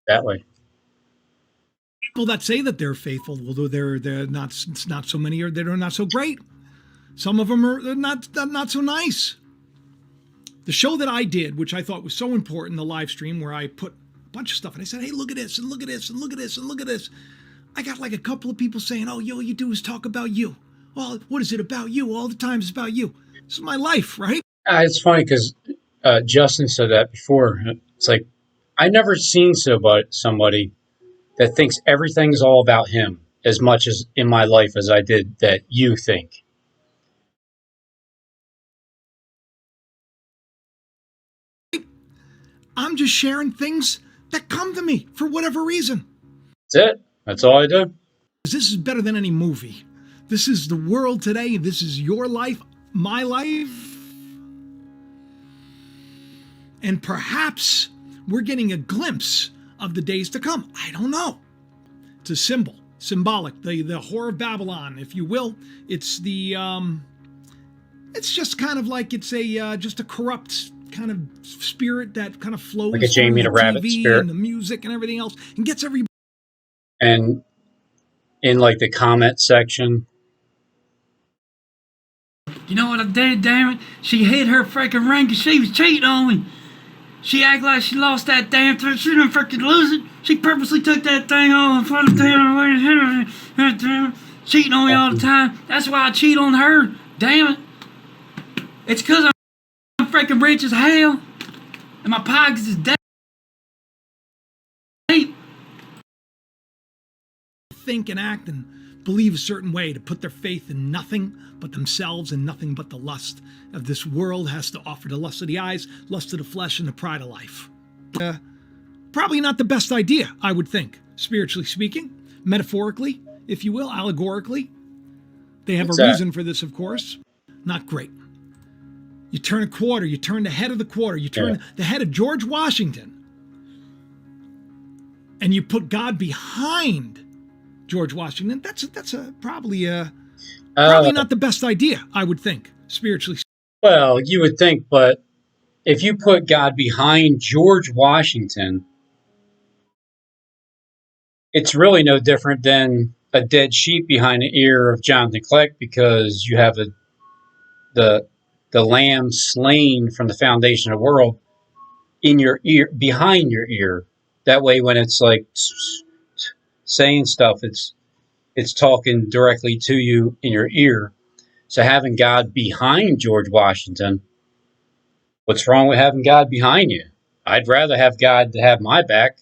That way. People that say that they're faithful, although they're not so many, or they're not so great. Some of them are not so nice. The show that I did, which I thought was so important, the live stream where I put a bunch of stuff and I said, hey, look at this and look at this and look at this and look at this. I got like a couple of people saying, oh, all you do is talk about you. Well, what is it about you? All the time it's about you. This is my life, right? It's funny because Justin said that before. It's like, I never seen somebody that thinks everything's all about him as much as in my life as I did that you think. I'm just sharing things that come to me for whatever reason. That's it. That's all I do. This is better than any movie. This is the world today. This is your life, my life. And perhaps we're getting a glimpse of the days to come. I don't know. It's a symbolic, the whore of Babylon, if you will. It's the, it's just kind of like it's a just a corrupt kind of spirit that kind of flows like a Jamie the Rabbit TV spirit, and the music and everything else, and gets everybody. And in like the comment section, you know what I did, damn it? She hid her freaking ring because she was cheating on me. She acted like she lost that damn thing. She didn't freaking lose it. She purposely took that thing off in front of the damn. cheating on me all the time. That's why I cheat on her. Damn it. It's because I'm freaking rich as hell. And my pockets is deep. Think and act and believe a certain way, to put their faith in nothing but themselves and nothing but the lust of this world has to offer, the lust of the eyes, lust of the flesh, and the pride of life. Probably not the best idea, I would think, spiritually speaking, metaphorically, if you will, allegorically. They have a reason for this, of course. Not great. You turn a quarter, you turn the head of the quarter, you turn the head of George Washington, and you put God behind George Washington. That's probably not the best idea, I would think, spiritually. Well, you would think, but if you put God behind George Washington, it's really no different than a dead sheep behind the ear of Jonathan Kleck, because you have the lamb slain from the foundation of the world in your ear, behind your ear. That way, when it's like saying stuff, it's talking directly to you in your ear. So having God behind George Washington, what's wrong with having God behind you? I'd rather have God to have my back.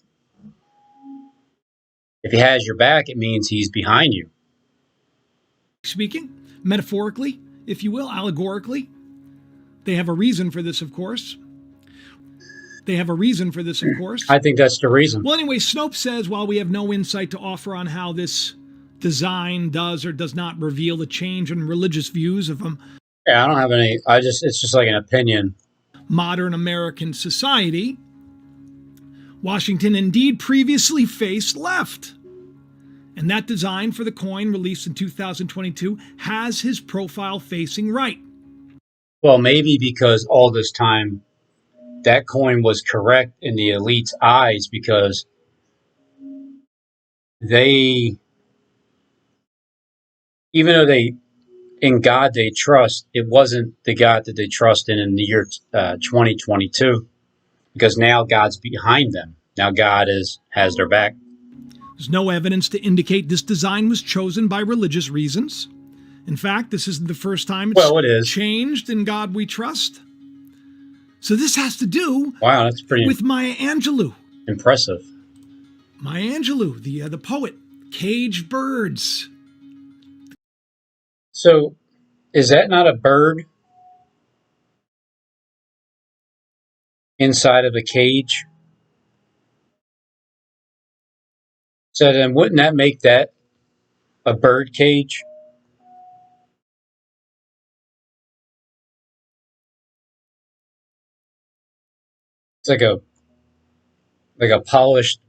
If he has your back, it means he's behind you. Speaking, metaphorically, if you will, allegorically. They have a reason for this, of course. I think that's the reason. Well, anyway, Snopes says, while we have no insight to offer on how this design does or does not reveal a change in religious views of Yeah, I don't have any. It's just like an opinion. Modern American society, Washington indeed previously faced left. And that design for the coin released in 2022 has his profile facing right. Well, maybe because all this time that coin was correct in the elite's eyes, because they, even though in God they trust, it wasn't the God that they trusted in the year 2022, because now God's behind them. Now God has their back. There's no evidence to indicate this design was chosen by religious reasons. In fact, this isn't the first time it's changed in God we trust. So this has to do that's pretty with Maya Angelou. Impressive. Maya Angelou, the poet, caged birds. So is that not a bird inside of a cage? So then wouldn't that make that a bird cage? It's like a polished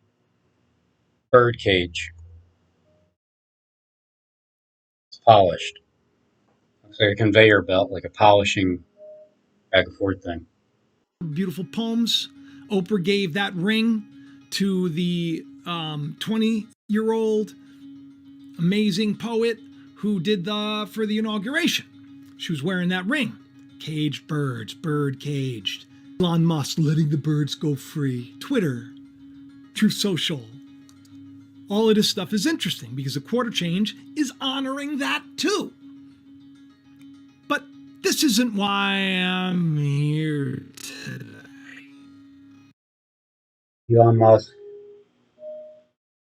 bird cage. It's polished. Looks like a conveyor belt, like a polishing back and forth thing. Beautiful poems. Oprah gave that ring to the 20-year-old amazing poet who did for the inauguration. She was wearing that ring. Caged birds, bird caged. Elon Musk letting the birds go free. Twitter, Truth Social. All of this stuff is interesting because the quarter change is honoring that too. But this isn't why I'm here today. Elon Musk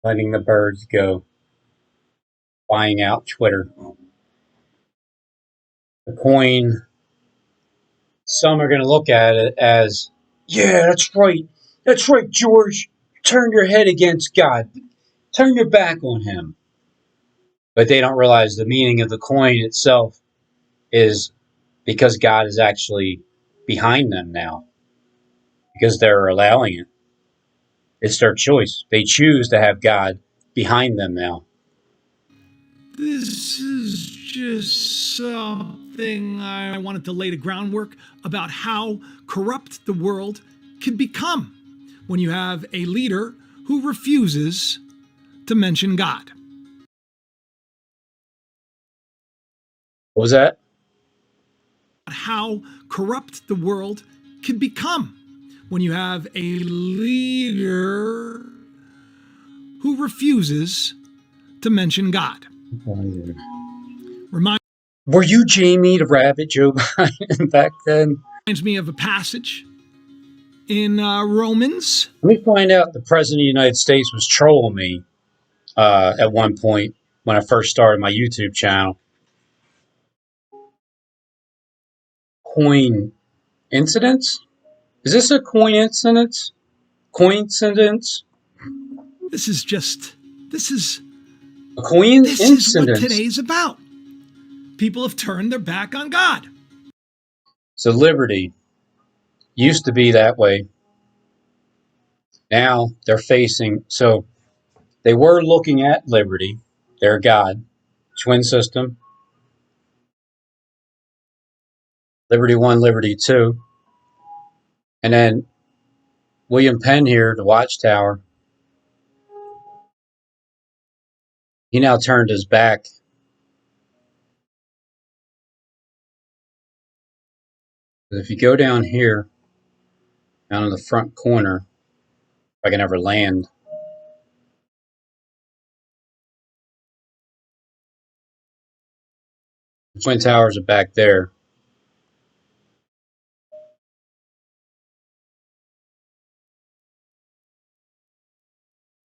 letting the birds go, buying out Twitter. The coin, some are going to look at it as, yeah, that's right, George. Turn your head against God. Turn your back on him. But they don't realize the meaning of the coin itself is because God is actually behind them now. Because they're allowing it. It's their choice. They choose to have God behind them now. This is just something I wanted to lay the groundwork about how corrupt the world can become when you have a leader who refuses to mention God. What was that? How corrupt the world can become when you have a leader who refuses to mention God. Reminds Were you Jamie the Rabbit, Joe Biden, back then? me of a passage in Romans. Let me find out. The President of the United States was trolling me at one point when I first started my YouTube channel. Coin incidents? Is this a coincidence? Coincidence? This is a coincidence. This is what today's about. People have turned their back on God. So liberty used to be that way. Now they're facing, so they were looking at liberty, their God, twin system, Liberty 1, Liberty 2. And then William Penn here, the Watchtower, he now turned his back. If you go down here, down in the front corner, if I can ever land, the Twin Towers are back there.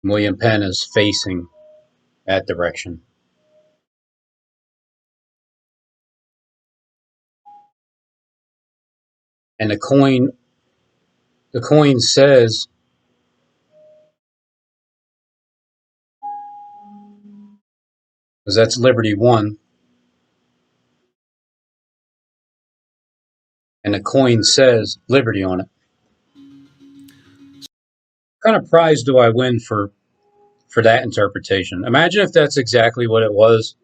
William Penn is facing that direction. And the coin says, because that's Liberty 1, and the coin says Liberty on it. What kind of prize do I win for that interpretation? Imagine if that's exactly what it was.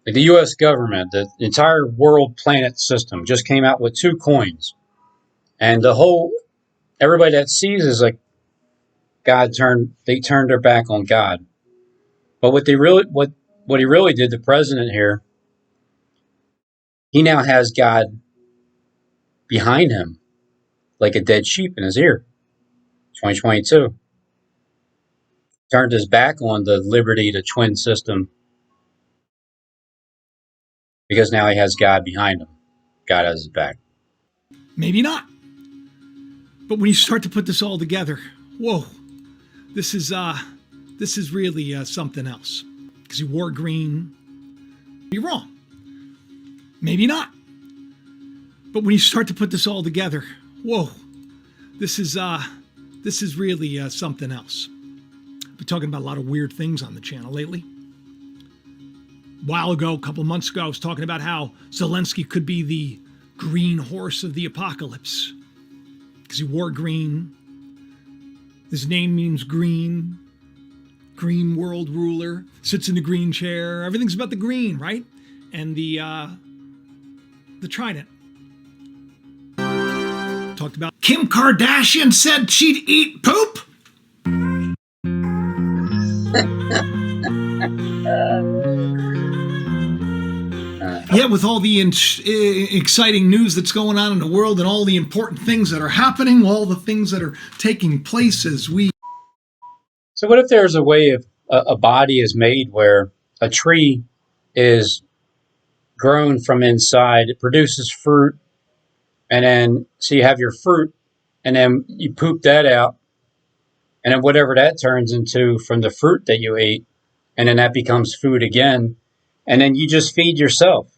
Like the U.S. government, the entire world planet system just came out with 2 coins. And everybody that sees is like they turned their back on God. But what he really did, the president here, he now has God behind him, like a dead sheep in his ear. 2022. Turned his back on the liberty, the twin system, because now he has God behind him. God has his back. Maybe not. But when you start to put this all together, whoa, this is really something else. Because he wore green. You're wrong. Maybe not. But when you start to put this all together, whoa, this is really something else. I've been talking about a lot of weird things on the channel lately. A while ago, a couple of months ago, I was talking about how Zelensky could be the green horse of the apocalypse. Because he wore green. His name means green. Green world ruler. Sits in the green chair. Everything's about the green, right? And the trident. Talked about Kim Kardashian said she'd eat poop. Yeah, with all the exciting news that's going on in the world and all the important things that are happening, all the things that are taking place as we... So what if there's a way of a body is made where a tree is grown from inside, it produces fruit, and then so you have your fruit, and then you poop that out, and then whatever that turns into from the fruit that you ate, and then that becomes food again, and then you just feed yourself.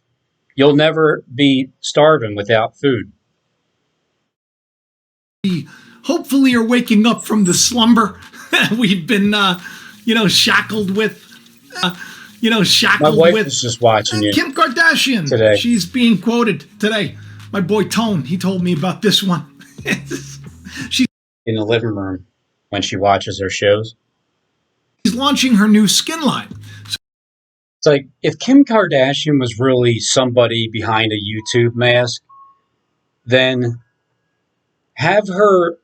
You'll never be starving without food. We hopefully are waking up from the slumber we've been, shackled with. My wife was just watching you. Kim Kardashian today. She's being quoted today. My boy Tone, he told me about this one. She's in the living room when she watches her shows. She's launching her new skin line. It's like if Kim Kardashian was really somebody behind a YouTube mask, then have her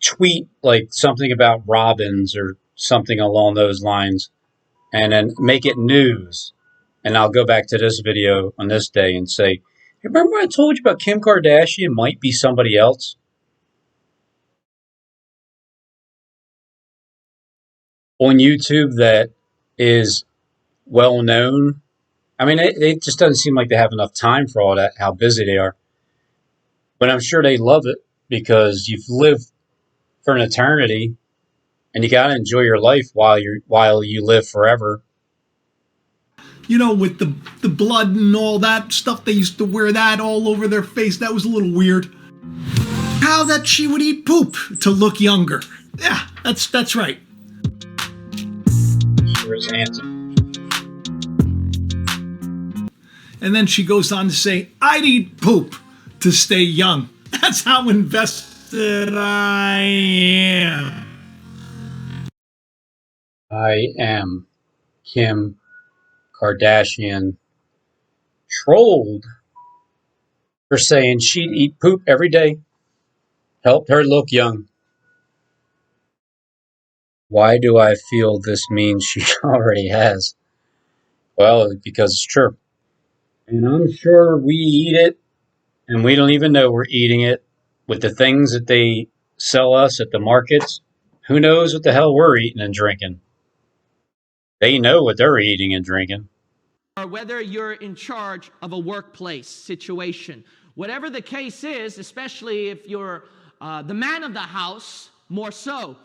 tweet like something about robins or something along those lines, and then make it news. And I'll go back to this video on this day and say, remember I told you about Kim Kardashian might be somebody else? On YouTube that is well known. I mean, it just doesn't seem like they have enough time for all that, how busy they are. But I'm sure they love it because you've lived for an eternity, and you got to enjoy your life while you live forever. You know, with the blood and all that stuff, they used to wear that all over their face. That was a little weird. How that she would eat poop to look younger. Yeah, that's right. Sure is handsome. And then she goes on to say, I'd eat poop to stay young. That's how invested I am. I am Kim Kardashian trolled for saying she'd eat poop every day. Helped her look young. Why do I feel this means she already has? Well, because it's true. And I'm sure we eat it, and we don't even know we're eating it with the things that they sell us at the markets. Who knows what the hell we're eating and drinking? They know what they're eating and drinking. Or whether you're in charge of a workplace situation. Whatever the case is, especially if you're the man of the house, more so,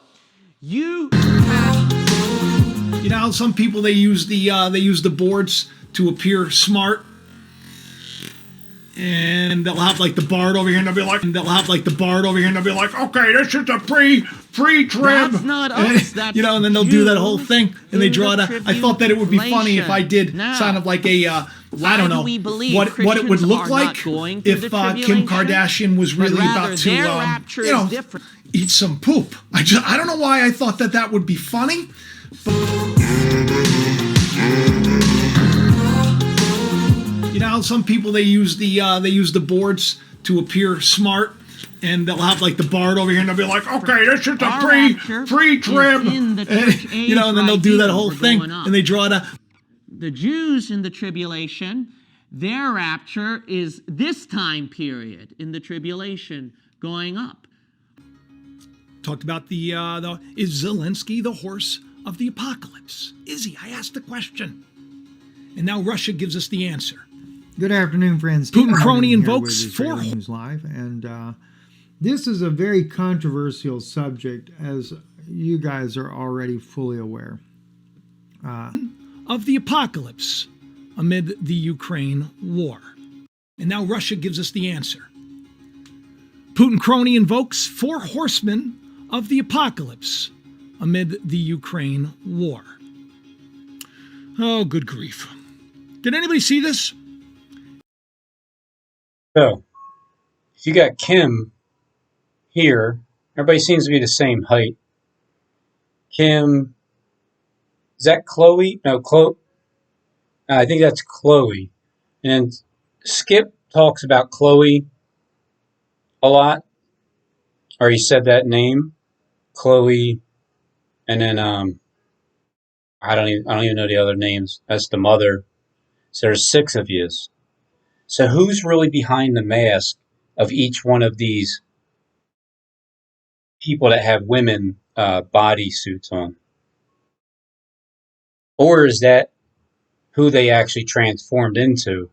you have... You know how some people, they use the boards to appear smart? And they'll have like the Bard over here, and they'll be like, okay, this is a pre-trib. That's not us. That's you know, and then they'll do that whole thing, and they draw it out. I thought that it would be funny if I did kind of like a, I don't know, what it would look like if Kim Kardashian was really about to, you know, eat some poop. I don't know why I thought that would be funny. You know how some people, they use the boards to appear smart, and they'll have like the Bard over here, and they'll be like, okay, this is a pre-trib. You know, and then they'll do that whole thing, and they draw it out. The Jews in the tribulation, their rapture is this time period in the tribulation going up. Talked about is Zelensky the horse of the apocalypse? Is he? I asked the question. And now Russia gives us the answer. Good afternoon, friends. Putin crony invokes for News Live, and this is a very controversial subject, as you guys are already fully aware. Of the apocalypse amid the Ukraine war. And now Russia gives us the answer. Putin crony invokes 4 horsemen of the apocalypse amid the Ukraine war. Oh, good grief. Did anybody see this? So, if you got Kim here, everybody seems to be the same height. Kim, is that Chloe? No, Chloe. I think that's Chloe. And then Skip talks about Chloe a lot, or he said that name, Chloe, and then I don't even know the other names. That's the mother. So there's 6 of you. So who's really behind the mask of each one of these people that have women body suits on? Or is that who they actually transformed into?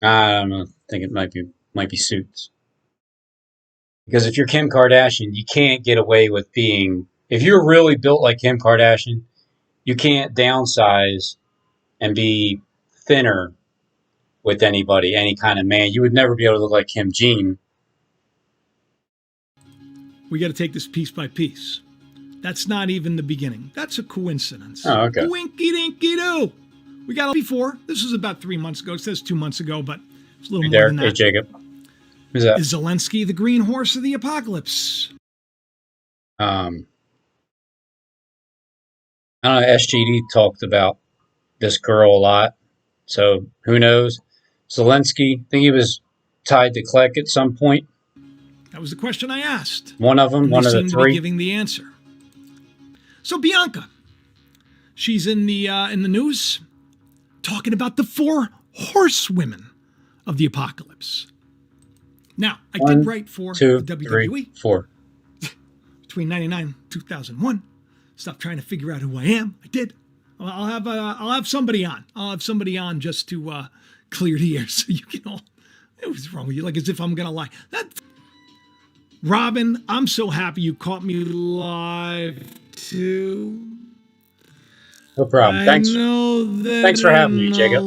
I don't know. I think it might be suits. Because if you're Kim Kardashian, you can't get away with being... If you're really built like Kim Kardashian, you can't downsize and be thinner with anybody, any kind of man. You would never be able to look like Kim Jean. We got to take this piece by piece. That's not even the beginning. That's a coincidence. Oh, okay. Winky dinky doo. We got it before. This was about 3 months ago. It says 2 months ago, but it's a little more than that. Hey, Jacob. Who's that? Is Zelensky the green horse of the apocalypse? I don't know. SGD talked about this girl a lot. So who knows? Zelensky, I think he was tied to Kleck at some point. That was the question I asked. One of them, and one of the 3. To be giving the answer. So Bianca, she's in the news talking about the 4 horsewomen of the apocalypse. Now, I did write for 2, the WWE 3, 4. between 1999 and 2001. Stop trying to figure out who I am. I did. I'll have somebody on. I'll have somebody on just to clear the air so you can all. What's wrong with you? Like as if I'm gonna lie. Robin, I'm so happy you caught me live too. No problem. Thanks for having me, Jacob.